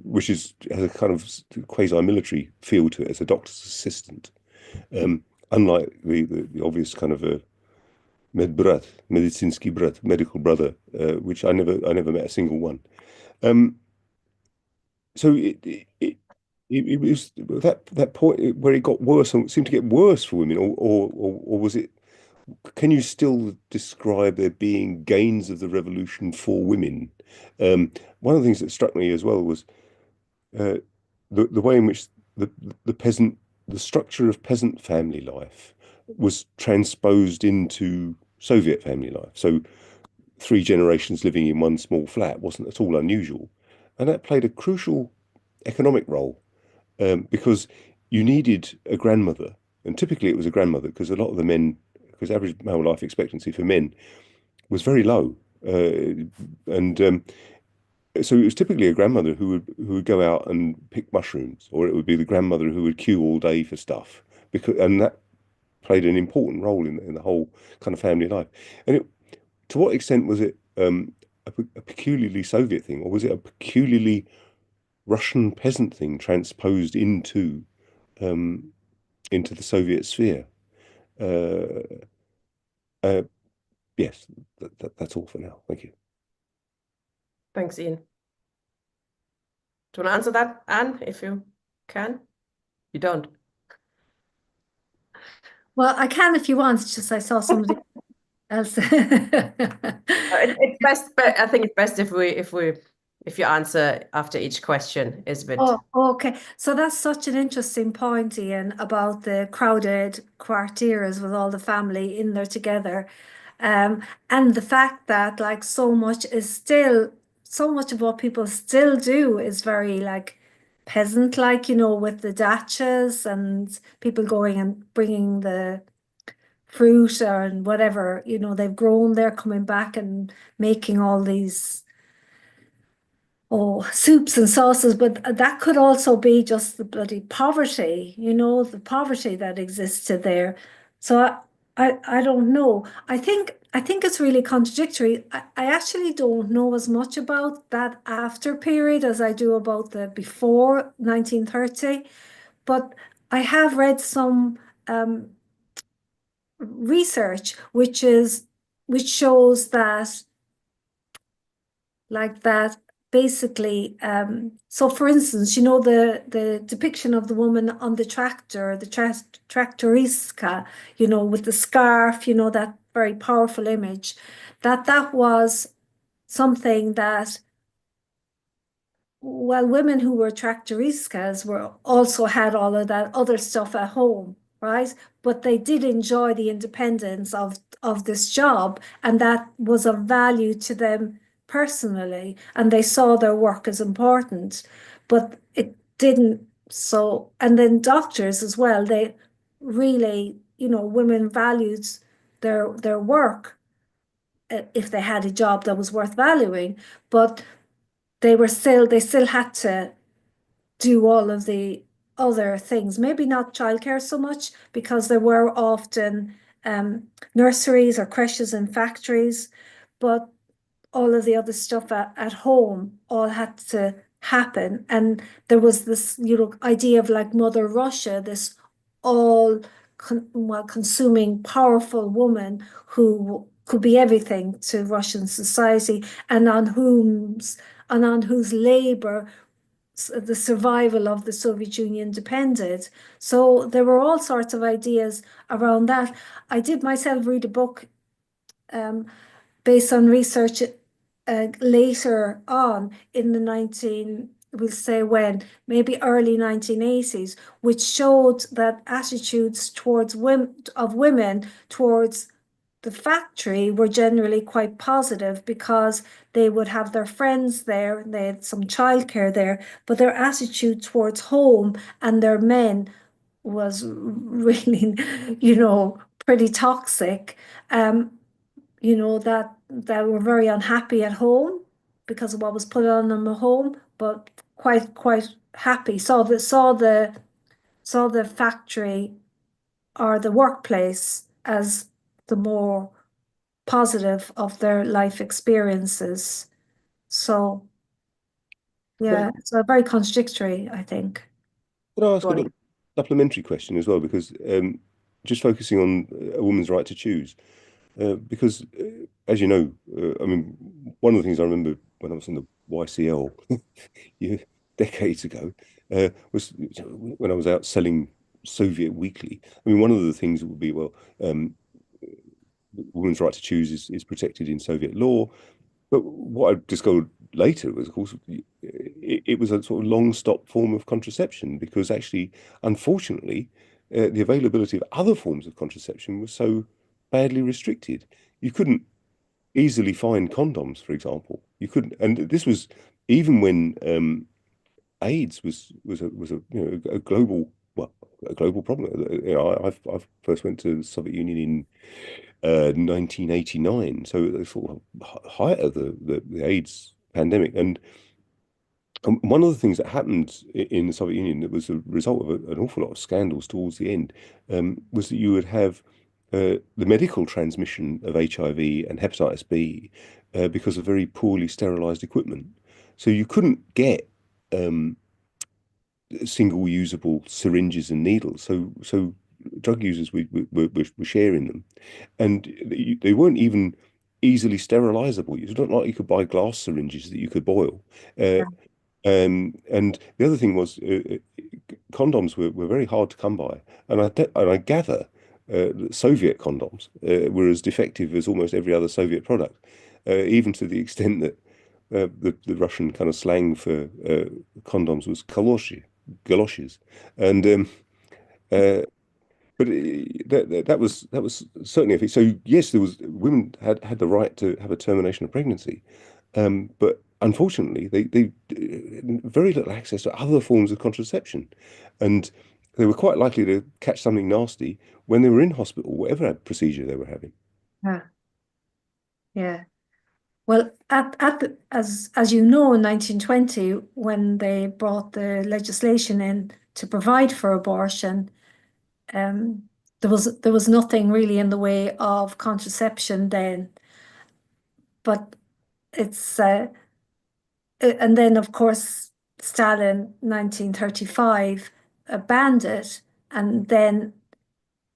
Speaker 3: which has a kind of quasi-military feel to it as a doctor's assistant, unlike the obvious kind of medbrat, medicinski brat, medical brother, which I never met a single one. So it was that point where it got worse, and seemed to get worse for women, or was it? Can you still describe there being gains of the revolution for women one of the things that struck me as well was uh, the way in which the peasant the structure of peasant family life was transposed into Soviet family life. So three generations living in one small flat wasn't at all unusual, and that played a crucial economic role because you needed a grandmother, and typically it was a grandmother because a lot of the men, because average male life expectancy for men was very low, and so it was typically a grandmother who would go out and pick mushrooms, or it would be the grandmother who would queue all day for stuff because and that played an important role in the whole kind of family life. And to what extent was it a peculiarly Soviet thing, or was it a peculiarly Russian peasant thing transposed um, into the Soviet sphere? Uh, uh, yes, that's all for now. Thank you.
Speaker 1: Thanks, Ian. Do you want to answer that, Anne, if you can? You don't.
Speaker 2: Well, I can if you want. It's just I saw somebody else.
Speaker 1: It's best, but I think it's best if you answer after each question is a bit.
Speaker 2: Oh, okay. So that's such an interesting point, Ian, about the crowded quartiers with all the family in there together. And the fact that like so much of what people still do is very like peasant, like, with the dachas and people going and bringing the fruit and whatever, they've grown there, coming back and making all these soups and sauces, but that could also be just the bloody poverty, the poverty that existed there. So I don't know. I think it's really contradictory. I actually don't know as much about that after period as I do about the before 1930, but I have read some research which shows that like that basically so for instance, the depiction of the woman on the tractor, the tractoristka, with the scarf, that very powerful image, that was something that, well, women who were tractoristas were also had all of that other stuff at home, right? But they did enjoy the independence of this job, and that was of value to them personally, and they saw their work as important. But it didn't so, and then doctors as well, they really, women valued their work if they had a job that was worth valuing, but they still had to do all of the other things. Maybe not childcare so much because there were often nurseries or creches and factories, but all of the other stuff at home all had to happen. And there was this, idea of like Mother Russia, this all consuming powerful woman who could be everything to Russian society and on whose labor the survival of the Soviet Union depended. So there were all sorts of ideas around that. I did myself read a book based on research later on in the we'll say when, maybe early 1980s, which showed that attitudes towards women towards the factory were generally quite positive because they would have their friends there, and they had some childcare there, but their attitude towards home and their men was really, pretty toxic. That were very unhappy at home because of what was put on them at home, but quite happy. Saw the factory or the workplace as the more positive of their life experiences. So yeah, it's a very contradictory, I think.
Speaker 3: Could I ask
Speaker 1: Go on.
Speaker 3: a supplementary question as well? Because just focusing on a woman's right to choose, because as you know, I mean, one of the things I remember when I was in the YCL yeah, decades ago was when I was out selling Soviet Weekly. I mean, one of the things that would be, well, women's right to choose is protected in Soviet law. But what I discovered later was, of course, it was a sort of long stop form of contraception because actually, unfortunately, the availability of other forms of contraception was so badly restricted. You couldn't easily find condoms, for example. You couldn't, and this was even when AIDS was a global, well, a global problem. I first went to the Soviet Union in 1989, so the sort of height of the AIDS pandemic. And one of the things that happened in the Soviet Union that was a result of an awful lot of scandals towards the end was that you would have the medical transmission of HIV and hepatitis B because of very poorly sterilized equipment. So you couldn't get single usable syringes and needles. So drug users were sharing them, and they weren't even easily sterilizable. It's not like you could buy glass syringes that you could boil. And the other thing was condoms were very hard to come by, and I gather that Soviet condoms were as defective as almost every other Soviet product, even to the extent that the Russian kind of slang for condoms was galoshes, and but that was certainly a thing. So yes, there was women had the right to have a termination of pregnancy, but unfortunately they very little access to other forms of contraception, and they were quite likely to catch something nasty when they were in hospital, whatever procedure they were having.
Speaker 2: Yeah. Yeah. Well, as you know, in 1920, when they brought the legislation in to provide for abortion, there was nothing really in the way of contraception then. But it's and then of course Stalin 1935 banned it, and then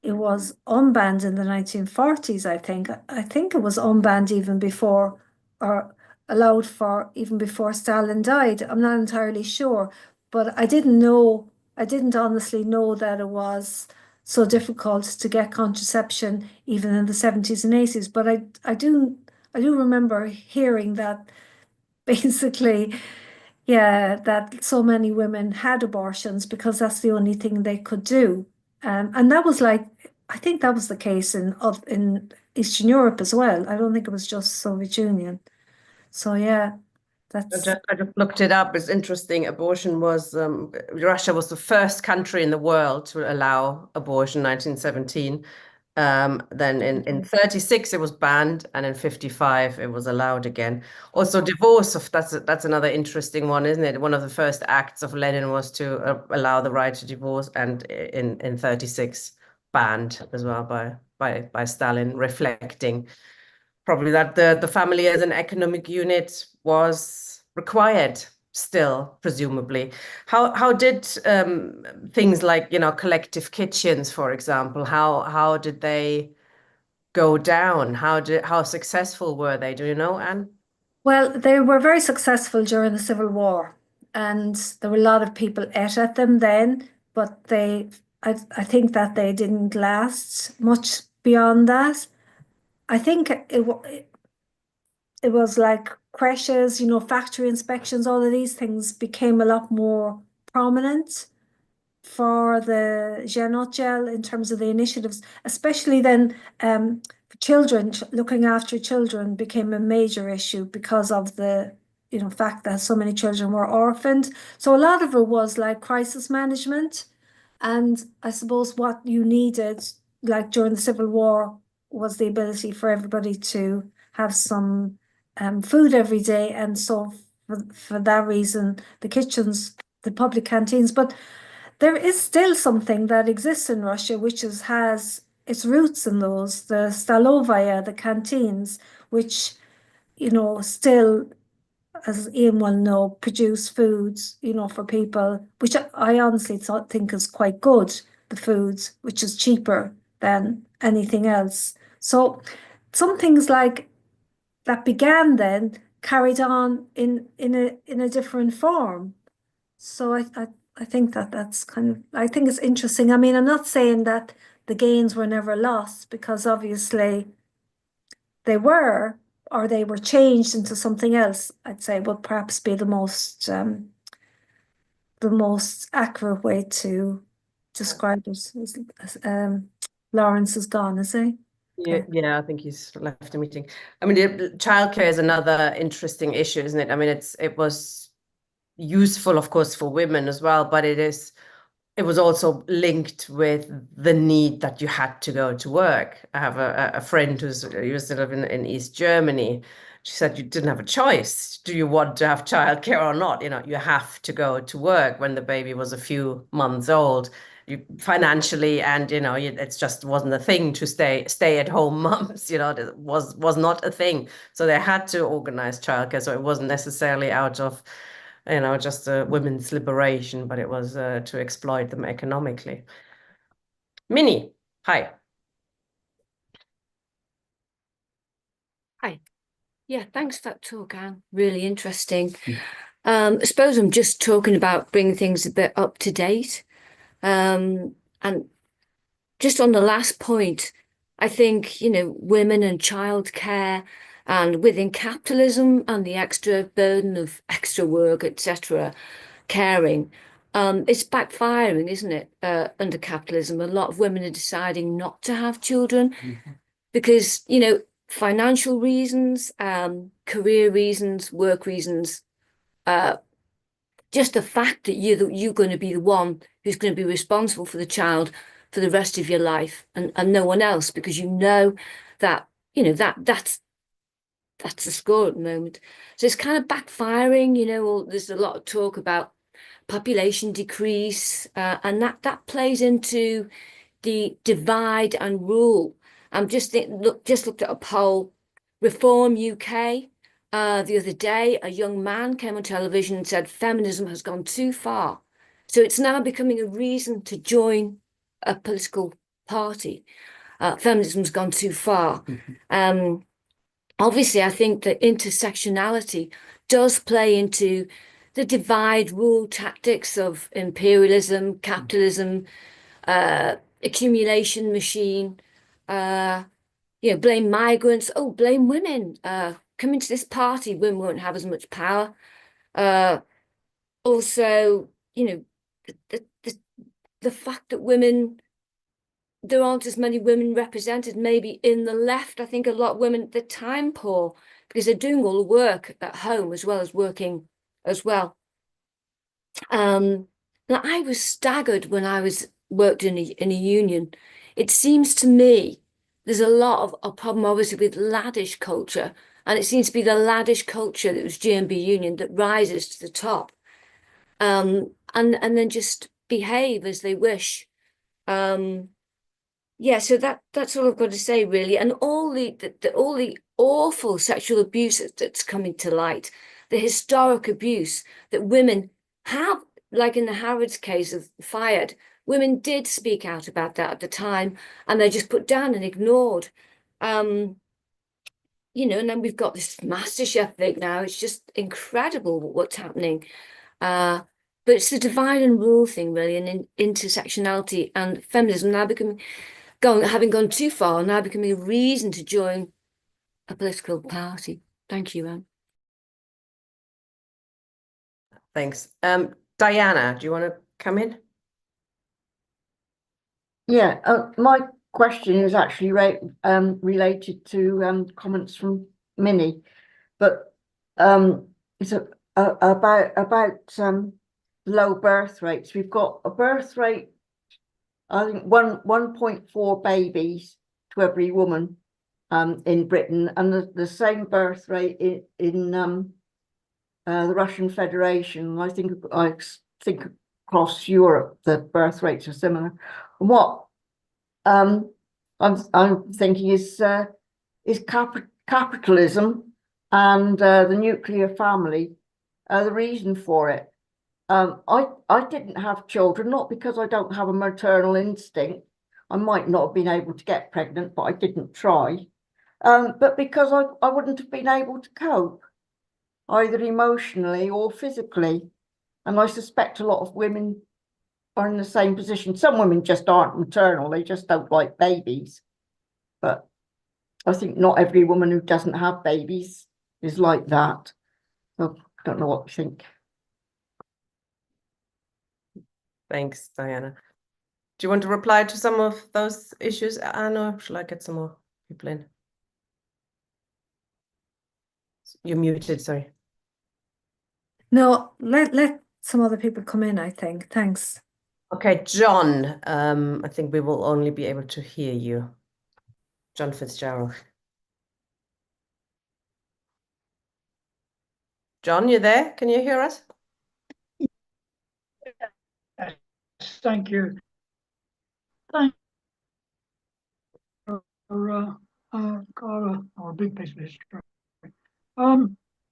Speaker 2: it was unbanned in the 1940s, I think. I think it was unbanned even before, or allowed for even before Stalin died. I'm not entirely sure, but I didn't honestly know that it was so difficult to get contraception even in the 70s and 80s. But I do remember hearing that basically, yeah, that so many women had abortions because that's the only thing they could do. And that was like, I think that was the case in Eastern Europe as well. I don't think it was just Soviet Union. So yeah, that's
Speaker 1: I just looked it up. It's interesting. Abortion was Russia was the first country in the world to allow abortion, 1917. Then in 36 it was banned, and in 55 it was allowed again. Also, divorce of that's another interesting one, isn't it? One of the first acts of Lenin was to allow the right to divorce, and in 36 banned as well by Stalin, reflecting probably that the family as an economic unit was required still, presumably. How did things like, collective kitchens, for example, how did they go down? How successful were they? Do you know, Anne?
Speaker 2: well, they were very successful during the Civil War, and there were a lot of people ate at them then, but I think that they didn't last much beyond that. I think it was like crashes, factory inspections, all of these things became a lot more prominent for the Gel in terms of the initiatives, especially then for children, looking after children became a major issue because of the fact that so many children were orphaned. So a lot of it was like crisis management. And I suppose what you needed, like during the Civil War, was the ability for everybody to have some food every day. And so for that reason, the kitchens, the public canteens, but there is still something that exists in Russia, which has its roots in those, the stalovaya, the canteens, which, still, as Ian will know, produce foods, for people, which I honestly think is quite good, the foods, which is cheaper than anything else. So some things like that began then carried on in a different form. So I think that's kind of, I think it's interesting. I mean, I'm not saying that the gains were never lost because obviously they were, or they were changed into something else, I'd say would perhaps be the most accurate way to describe it. Lawrence is gone, is he?
Speaker 1: Yeah, yeah, I think he's left the meeting. I mean, childcare is another interesting issue, isn't it? I mean, it was useful, of course, for women as well, but it was also linked with the need that you had to go to work. I have a friend who used to live in East Germany. She said you didn't have a choice. Do you want to have childcare or not? You know, you have to go to work when the baby was a few months old. You financially, and you know, it's just wasn't a thing to stay at home moms. You know, it was not a thing. So they had to organize childcare. So it wasn't necessarily out of, you know, just a women's liberation, but it was to exploit them economically. Minnie, hi.
Speaker 4: Hi. Yeah, thanks for that talk, Anne. Really interesting. I suppose I'm just talking about bringing things a bit up to date. And just on the last point, I think, you know, women and childcare and within capitalism and the extra burden of extra work, etc., caring, it's backfiring, isn't it? Under capitalism, a lot of women are deciding not to have children because, you know, financial reasons, career reasons, work reasons, just the fact that you're going to be the one who's going to be responsible for the child for the rest of your life and no one else, because you know that, you know, that's the score at the moment. So it's kind of backfiring, you know, there's a lot of talk about population decrease, and that plays into the divide and rule. I'm just looked at a poll, Reform UK, the other day. A young man came on television and said feminism has gone too far. So it's now becoming a reason to join a political party. Feminism's gone too far. Obviously, I think that intersectionality does play into the divide rule tactics of imperialism, capitalism, accumulation machine, you know, blame migrants, oh, blame women, come into this party, women won't have as much power. Also, you know, the fact that women, there aren't as many women represented maybe in the left. I think a lot of women, they're time poor because they're doing all the work at home as well as working as well. Now I was staggered when I worked in a union. It seems to me there's a lot of a problem obviously with laddish culture, and it seems to be the laddish culture that was GMB Union that rises to the top, and then just behave as they wish. Yeah, so that's all I've got to say really, and all the awful sexual abuse that's coming to light, the historic abuse that women have, like in the Harrods case of Fired, women did speak out about that at the time, and they're just put down and ignored. You know, and then we've got this MasterChef thing now. It's just incredible what's happening. But it's the divide and rule thing really, and intersectionality and feminism now having gone too far, now becoming a reason to join a political party. Thank you, Anne.
Speaker 1: Thanks. Diana, do you want to come in?
Speaker 5: Yeah, my question is actually related to comments from Minnie, but it's about low birth rates. We've got a birth rate, I think 1.4 babies to every woman in Britain, and the same birth rate in the Russian Federation. I think across Europe the birth rates are similar. And what I'm thinking is capitalism and the nuclear family the reason for it. I didn't have children, not because I don't have a maternal instinct. I might not have been able to get pregnant, but I didn't try. But because I wouldn't have been able to cope, either emotionally or physically. And I suspect a lot of women are in the same position. Some women just aren't maternal, they just don't like babies. But I think not every woman who doesn't have babies is like that. So I don't know what you think.
Speaker 1: Thanks, Diana. Do you want to reply to some of those issues, Anne, or shall I get some more people in? You're muted, sorry.
Speaker 2: No, let some other people come in, I think. Thanks.
Speaker 1: Okay, John, I think we will only be able to hear you. John Fitzgerald. John, you there? Can you hear us?
Speaker 6: Yes, thank you. Thank you for a big piece of history.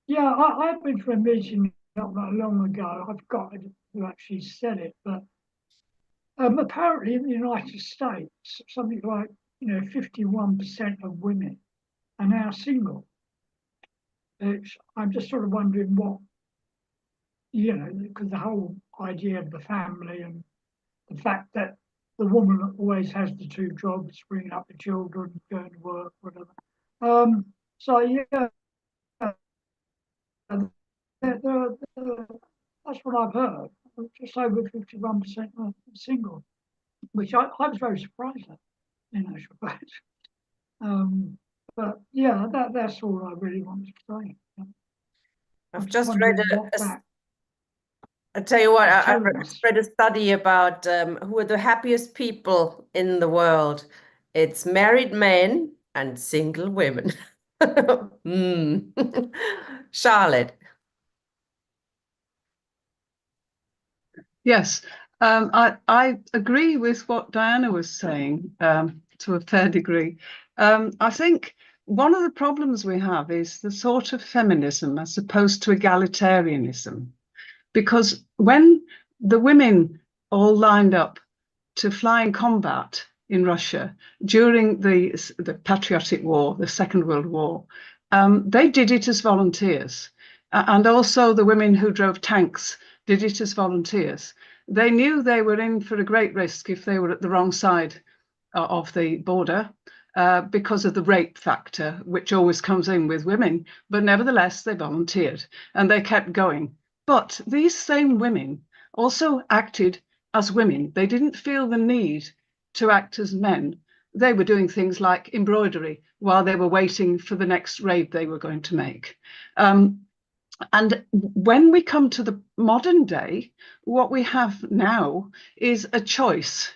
Speaker 6: Yeah, I've been for a meeting not that long ago. I've forgotten who actually said it, but apparently in the United States, something like 51% of women are now single. I'm just sort of wondering what, because the whole idea of the family and the fact that the woman always has the two jobs, bringing up the children, going to work, whatever. So yeah, that's what I've heard. Just over 51% are single, which I was very surprised at, in actual fact. But yeah, that's all I really wanted to say.
Speaker 1: I've just read I tell you what, I've read a study about who are the happiest people in the world. It's married men and single women. Charlotte.
Speaker 7: Yes, I agree with what Diana was saying to a fair degree. I think one of the problems we have is the sort of feminism as opposed to egalitarianism. Because when the women all lined up to fly in combat in Russia during the Patriotic War, the Second World War, they did it as volunteers. And also the women who drove tanks did it as volunteers. They knew they were in for a great risk if they were at the wrong side of the border because of the rape factor, which always comes in with women. But nevertheless, they volunteered and they kept going. But these same women also acted as women. They didn't feel the need to act as men. They were doing things like embroidery while they were waiting for the next raid they were going to make. And when we come to the modern day, what we have now is a choice,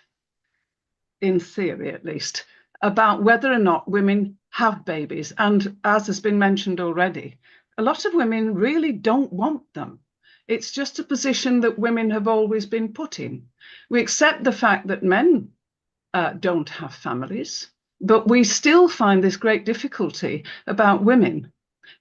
Speaker 7: in theory at least, about whether or not women have babies. And as has been mentioned already, a lot of women really don't want them. It's just a position that women have always been put in. We accept the fact that men don't have families, but we still find this great difficulty about women.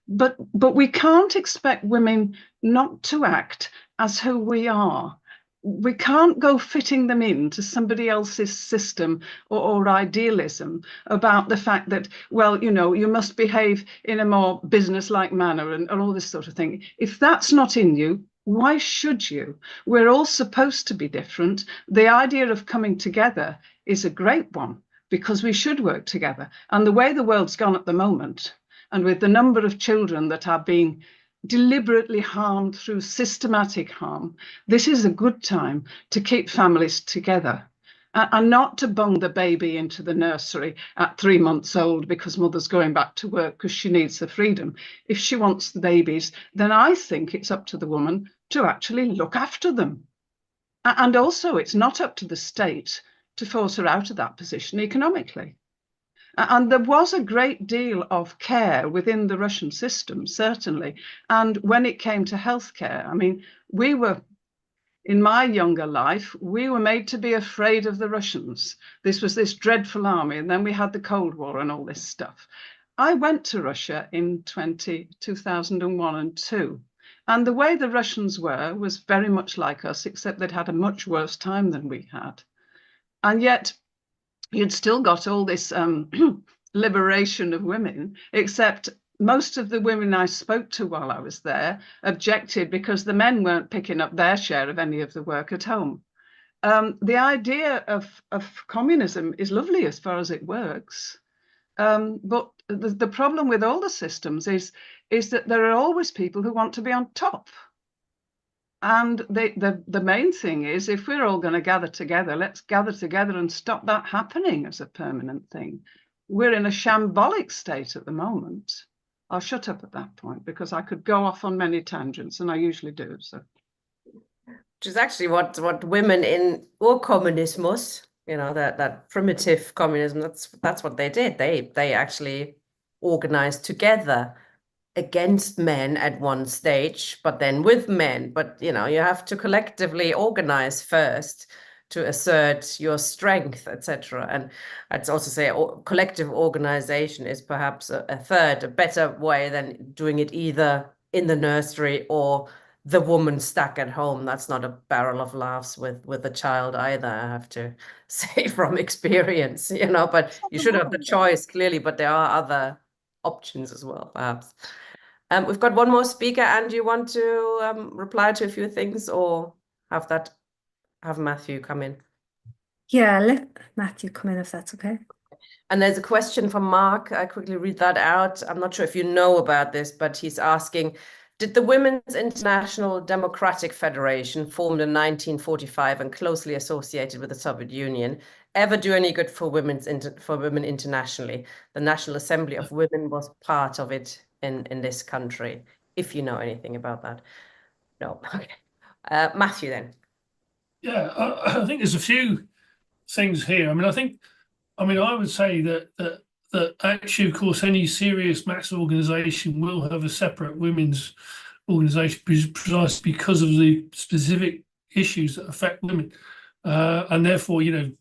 Speaker 7: But we can't expect women not to act as who we are. We can't go fitting them into somebody else's system or idealism about the fact that, well, you must behave in a more business-like manner and all this sort of thing. If that's not in you, why should you? We're all supposed to be different. The idea of coming together is a great one because we should work together. And the way the world's gone at the moment, and with the number of children that are being deliberately harmed through systematic harm, this is a good time to keep families together and not to bung the baby into the nursery at 3 months old because mother's going back to work because she needs the freedom. If she wants the babies, then I think it's up to the woman to actually look after them. And also it's not up to the state to force her out of that position economically. And there was a great deal of care within the Russian system, certainly. And when it came to healthcare, I mean, in my younger life, we were made to be afraid of the Russians. This was this dreadful army. And then we had the Cold War and all this stuff. I went to Russia in 2001 and 2. And the way the Russians were was very much like us, except they'd had a much worse time than we had. And yet, you'd still got all this liberation of women, except most of the women I spoke to while I was there objected because the men weren't picking up their share of any of the work at home. The idea of communism is lovely as far as it works. But the problem with all the systems is that there are always people who want to be on top. And the main thing is, if we're all going to gather together, let's gather together and stop that happening as a permanent thing. We're in a shambolic state at the moment. I'll shut up at that point because I could go off on many tangents, and I usually do. So,
Speaker 1: which is actually what women in communismus, you know, that primitive communism, that's what they did. They actually organized together against men at one stage, but then with men. But you know, you have to collectively organize first to assert your strength, etc. And I'd also say collective organization is perhaps a better way than doing it either in the nursery or the woman stuck at home. That's not a barrel of laughs with a child either, I have to say from experience, you know, but you should have the choice clearly, but there are other options as well, perhaps. We've got one more speaker, and do you want to reply to a few things or have Matthew come in?
Speaker 2: Yeah, let Matthew come in if that's okay.
Speaker 1: And there's a question from Mark. I quickly read that out. I'm not sure if you know about this, but he's asking, did the Women's International Democratic Federation, formed in 1945 and closely associated with the Soviet Union, ever do any good for women internationally? The National Assembly of Women was part of it in this country, if you know anything about that. No. Okay. Matthew, then.
Speaker 8: Yeah, I think there's a few things here. I mean, I would say that actually, of course, any serious mass organization will have a separate women's organization precisely because of the specific issues that affect women. And therefore, you know,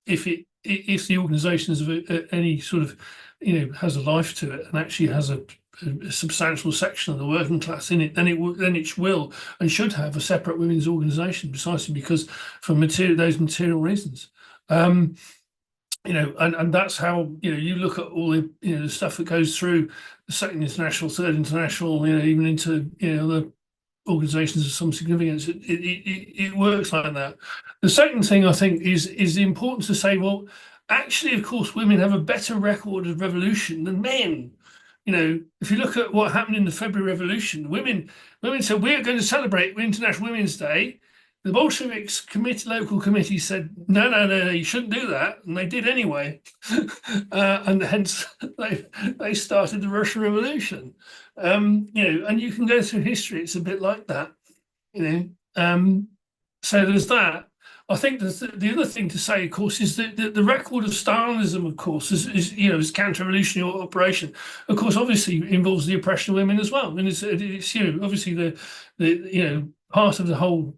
Speaker 8: if the organization is any sort of, you know, has a life to it and actually has a substantial section of the working class in it, then it will and should have a separate women's organization precisely because for those material reasons. You know, and that's how, you know, you look at all the, you know, the stuff that goes through the Second International, Third International, you know, even into, you know, the organizations of some significance. It works like that. The second thing I think is the importance to say, well, actually, of course, women have a better record of revolution than men. You know, if you look at what happened in the February Revolution, women said, we're going to celebrate International Women's Day. The Bolsheviks local committee said, no, you shouldn't do that. And they did anyway. And hence they started the Russian Revolution. You know, and you can go through history. It's a bit like that, you know. So there's that. I think the other thing to say, of course, is that the record of Stalinism, of course, is you know, is counter-revolutionary operation. Of course, obviously involves the oppression of women as well. And it's you know, obviously the you know, part of the whole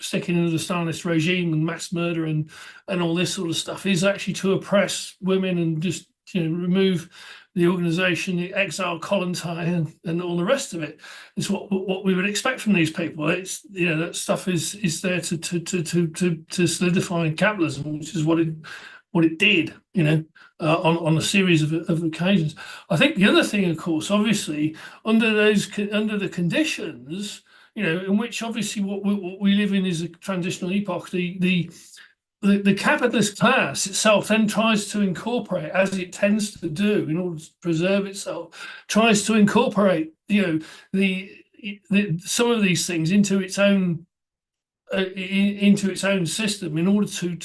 Speaker 8: sticking into the Stalinist regime and mass murder and all this sort of stuff is actually to oppress women and just, you know, remove the organization, the exile Kollontai and all the rest of it. It's what we would expect from these people. It's, you know, that stuff is there to solidify capitalism, which is what it did, you know, on a series of occasions. I think the other thing, of course, obviously under the conditions, you know, in which obviously what we live in is a transitional epoch. The capitalist class itself then tries to incorporate, as it tends to do in order to preserve itself, tries to incorporate, you know, the some of these things into its own system in order to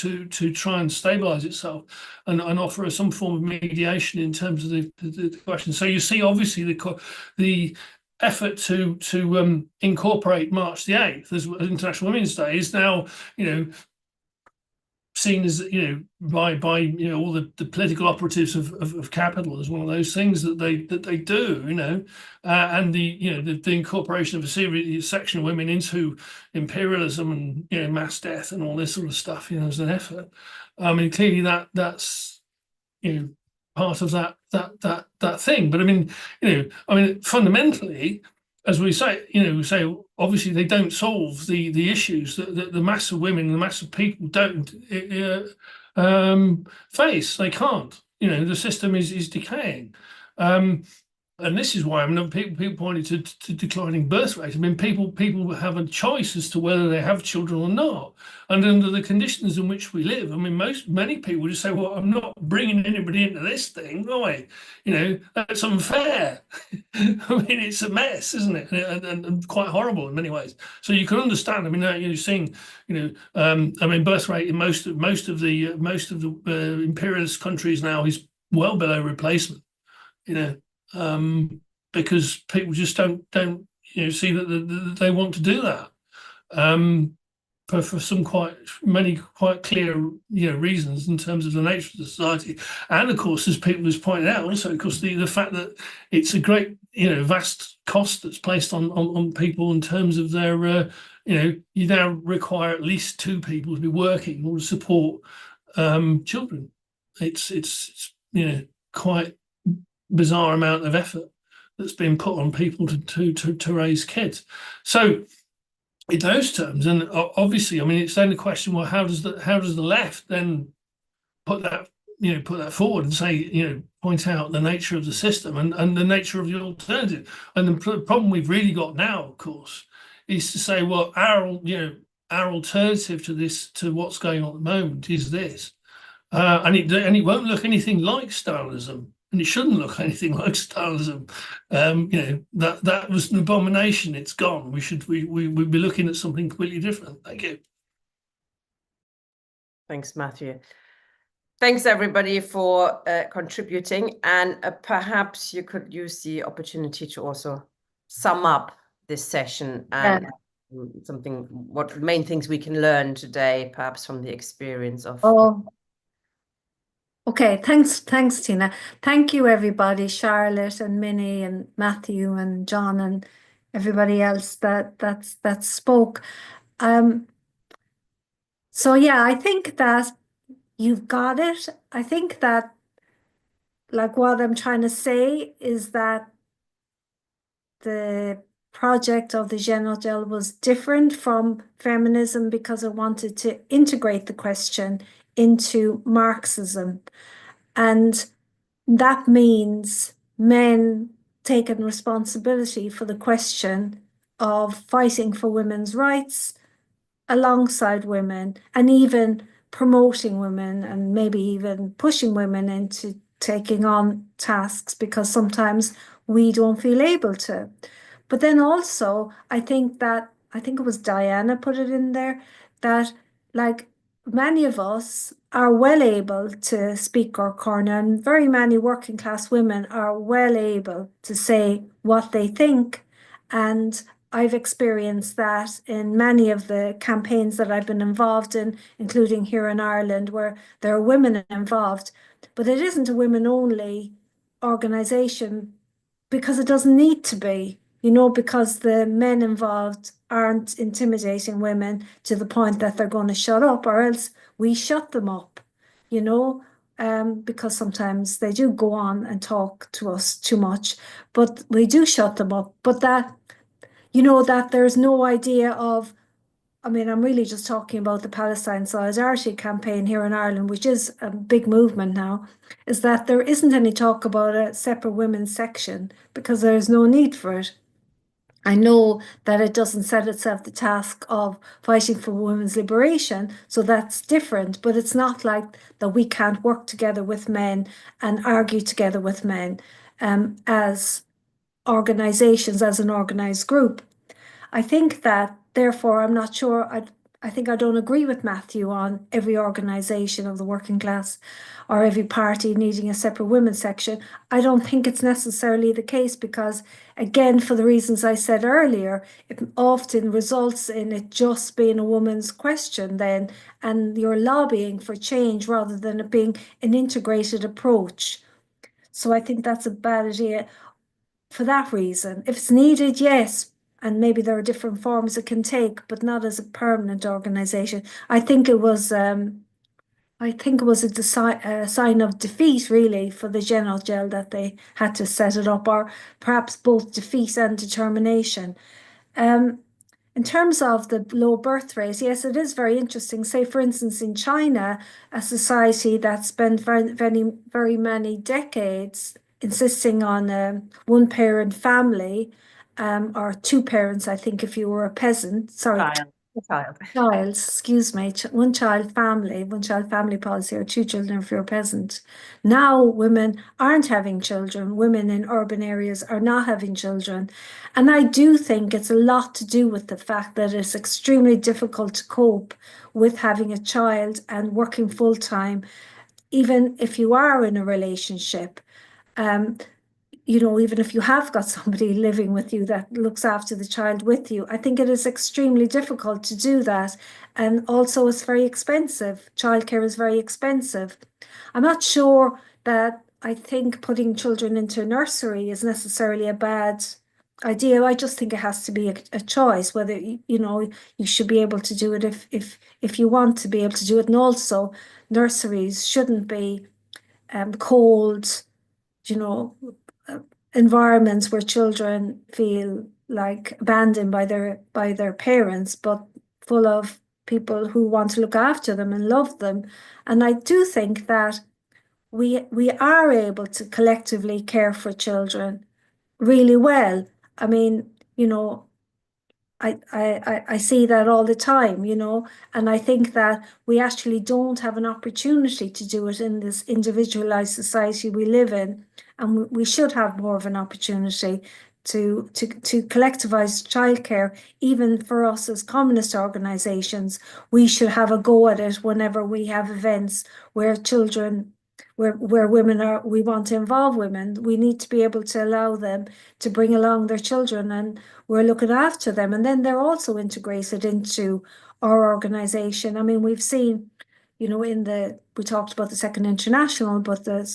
Speaker 8: try and stabilize itself and offer some form of mediation in terms of the question. So you see, obviously, the effort to incorporate March the 8th as International Women's Day is now, you know, seen as, you know, by you know, all the political operatives of capital as one of those things that they do, you know, and you know, the incorporation of a section of women into imperialism and, you know, mass death and all this sort of stuff, you know, as an effort. I mean, clearly that's, you know, part of that thing. But I mean, you know, fundamentally, as we say, you know, we say obviously they don't solve the issues that the mass of women and the mass of people don't face. They can't. You know, the system is decaying. And this is why, I mean, people pointed to declining birth rate. I mean, people have a choice as to whether they have children or not. And under the conditions in which we live, I mean, many people just say, well, I'm not bringing anybody into this thing, am I? You know, that's unfair. I mean, it's a mess, isn't it? And quite horrible in many ways. So you can understand. I mean, you're seeing, you know, I mean, birth rate in most of the imperialist countries now is well below replacement. You know. Because people just don't you know see that they want to do that for some quite clear reasons in terms of the nature of the society, and of course, as people has pointed out, also of course the fact that it's a great vast cost that's placed on people in terms of their you now require at least two people to be working in order to support children. It's quite bizarre amount of effort that's been put on people to raise kids. So in those terms, and obviously, I mean, it's then the question: well, how does the left then put that forward and say, point out the nature of the system and the nature of the alternative? And the problem we've really got now, of course, is to say, well, our alternative to this, to what's going on at the moment, is this, and it won't look anything like Stalinism. And it shouldn't look anything like Stalinism. That was an abomination. It's gone. We'd be looking at something completely different. Thank you.
Speaker 1: Thanks, Matthew. Thanks, everybody, for contributing. And perhaps you could use the opportunity to also sum up this session and what main things we can learn today, perhaps from the experience of.
Speaker 2: Okay, thanks, Tina. Thank you, everybody, Charlotte and Minnie and Matthew and John and everybody else that spoke. So yeah, I think that you've got it. I think that, like, what I'm trying to say is that the project of the Genotgel was different from feminism because it wanted to integrate the question into Marxism. And that means men taking responsibility for the question of fighting for women's rights alongside women, and even promoting women and maybe even pushing women into taking on tasks because sometimes we don't feel able to. But then also, I think it was Diana put it in there, that like many of us are well able to speak our corner, and very many working class women are well able to say what they think. And I've experienced that in many of the campaigns that I've been involved in, including here in Ireland, where there are women involved. But it isn't a women-only organisation because it doesn't need to be, because the men involved aren't intimidating women to the point that they're going to shut up, or else we shut them up, because sometimes they do go on and talk to us too much, but we do shut them up. But that there's no idea of, I mean, I'm really just talking about the Palestine Solidarity campaign here in Ireland, which is a big movement now, is that there isn't any talk about a separate women's section because there's no need for it. I know that it doesn't set itself the task of fighting for women's liberation, so that's different, but it's not like that we can't work together with men and argue together with men as organizations, as an organized group. I think that, therefore, I'm not sure, I think I don't agree with Matthew on every organisation of the working class or every party needing a separate women's section. I don't think it's necessarily the case because, again, for the reasons I said earlier, it often results in it just being a woman's question then, and you're lobbying for change rather than it being an integrated approach. So I think that's a bad idea for that reason. If it's needed, yes, and maybe there are different forms it can take, but not as a permanent organisation. I think it was a sign of defeat, really, for the Genotgel that they had to set it up, or perhaps both defeat and determination. In terms of the low birth rate, yes, it is very interesting. Say, for instance, in China, a society that spent very, very many decades insisting on a one-parent family, or two parents, I think, if you were a peasant. Sorry, child, excuse me, one child family policy, or two children if you're a peasant. Now women aren't having children. Women in urban areas are not having children. And I do think it's a lot to do with the fact that it's extremely difficult to cope with having a child and working full time, even if you are in a relationship. You know, even if you have got somebody living with you that looks after the child with you, I think it is extremely difficult to do that. And also it's very expensive. Childcare is very expensive. I'm not sure that I think putting children into a nursery is necessarily a bad idea. I just think it has to be a choice, whether, you know, you should be able to do it if you want to be able to do it. And also nurseries shouldn't be cold, you know, environments where children feel like abandoned by their parents, but full of people who want to look after them and love them. And I do think that we are able to collectively care for children really well. I mean, you know, I see that all the time, you know, and I think that we actually don't have an opportunity to do it in this individualized society we live in, and we should have more of an opportunity to collectivize childcare. Even for us as communist organizations, we should have a go at it whenever we have events where children, where women are, we want to involve women. We need to be able to allow them to bring along their children, and we're looking after them. And then they're also integrated into our organization. I mean, we've seen, you know, we talked about the Second International, but the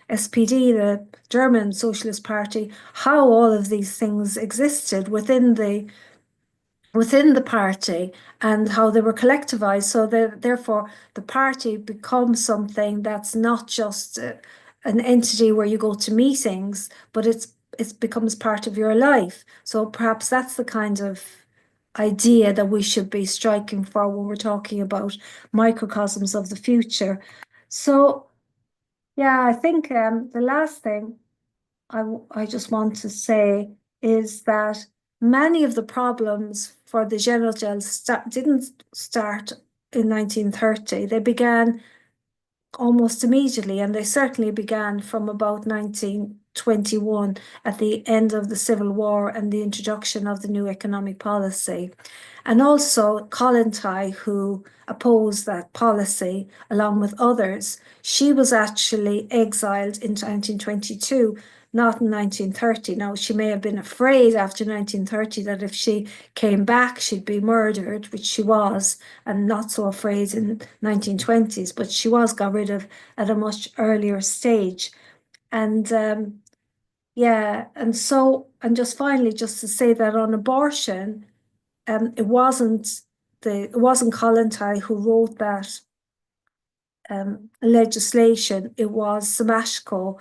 Speaker 2: SPD, the German Socialist Party, how all of these things existed within the party and how they were collectivized. So therefore the party becomes something that's not just an entity where you go to meetings, but it becomes part of your life. So perhaps that's the kind of idea that we should be striking for when we're talking about microcosms of the future. So yeah, I think the last thing I just want to say is that many of the problems for the genital didn't start in 1930. They began almost immediately, and they certainly began from about 1921 at the end of the Civil War and the introduction of the new economic policy. And also Kollontai, who opposed that policy along with others, she was actually exiled in 1922, not in 1930. Now, she may have been afraid after 1930 that if she came back, she'd be murdered, which she was, and not so afraid in 1920s, but she was got rid of at a much earlier stage. And yeah, and just finally, just to say that on abortion, it wasn't Kollontai who wrote that legislation. It was Semashko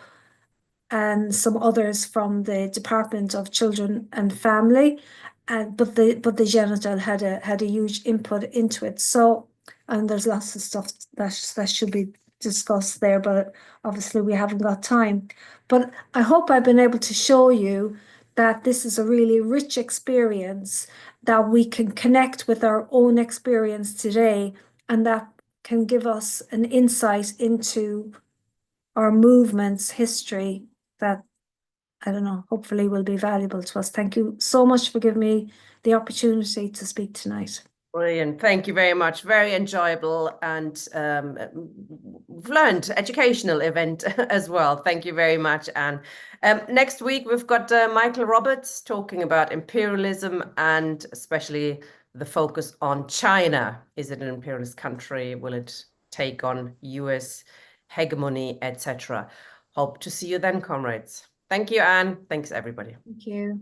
Speaker 2: and some others from the Department of Children and Family, but the genital had a huge input into it. So, and there's lots of stuff that should be discussed there, but obviously we haven't got time. But I hope I've been able to show you that this is a really rich experience, that we can connect with our own experience today, and that can give us an insight into our movement's history that, I don't know, hopefully will be valuable to us. Thank you so much for giving me the opportunity to speak tonight.
Speaker 1: Brilliant. Thank you very much. Very enjoyable and learned educational event as well. Thank you very much, Anne. Next week, we've got Michael Roberts talking about imperialism and especially the focus on China. Is it an imperialist country? Will it take on US hegemony, etc.? Hope to see you then, comrades. Thank you, Anne. Thanks, everybody.
Speaker 2: Thank you.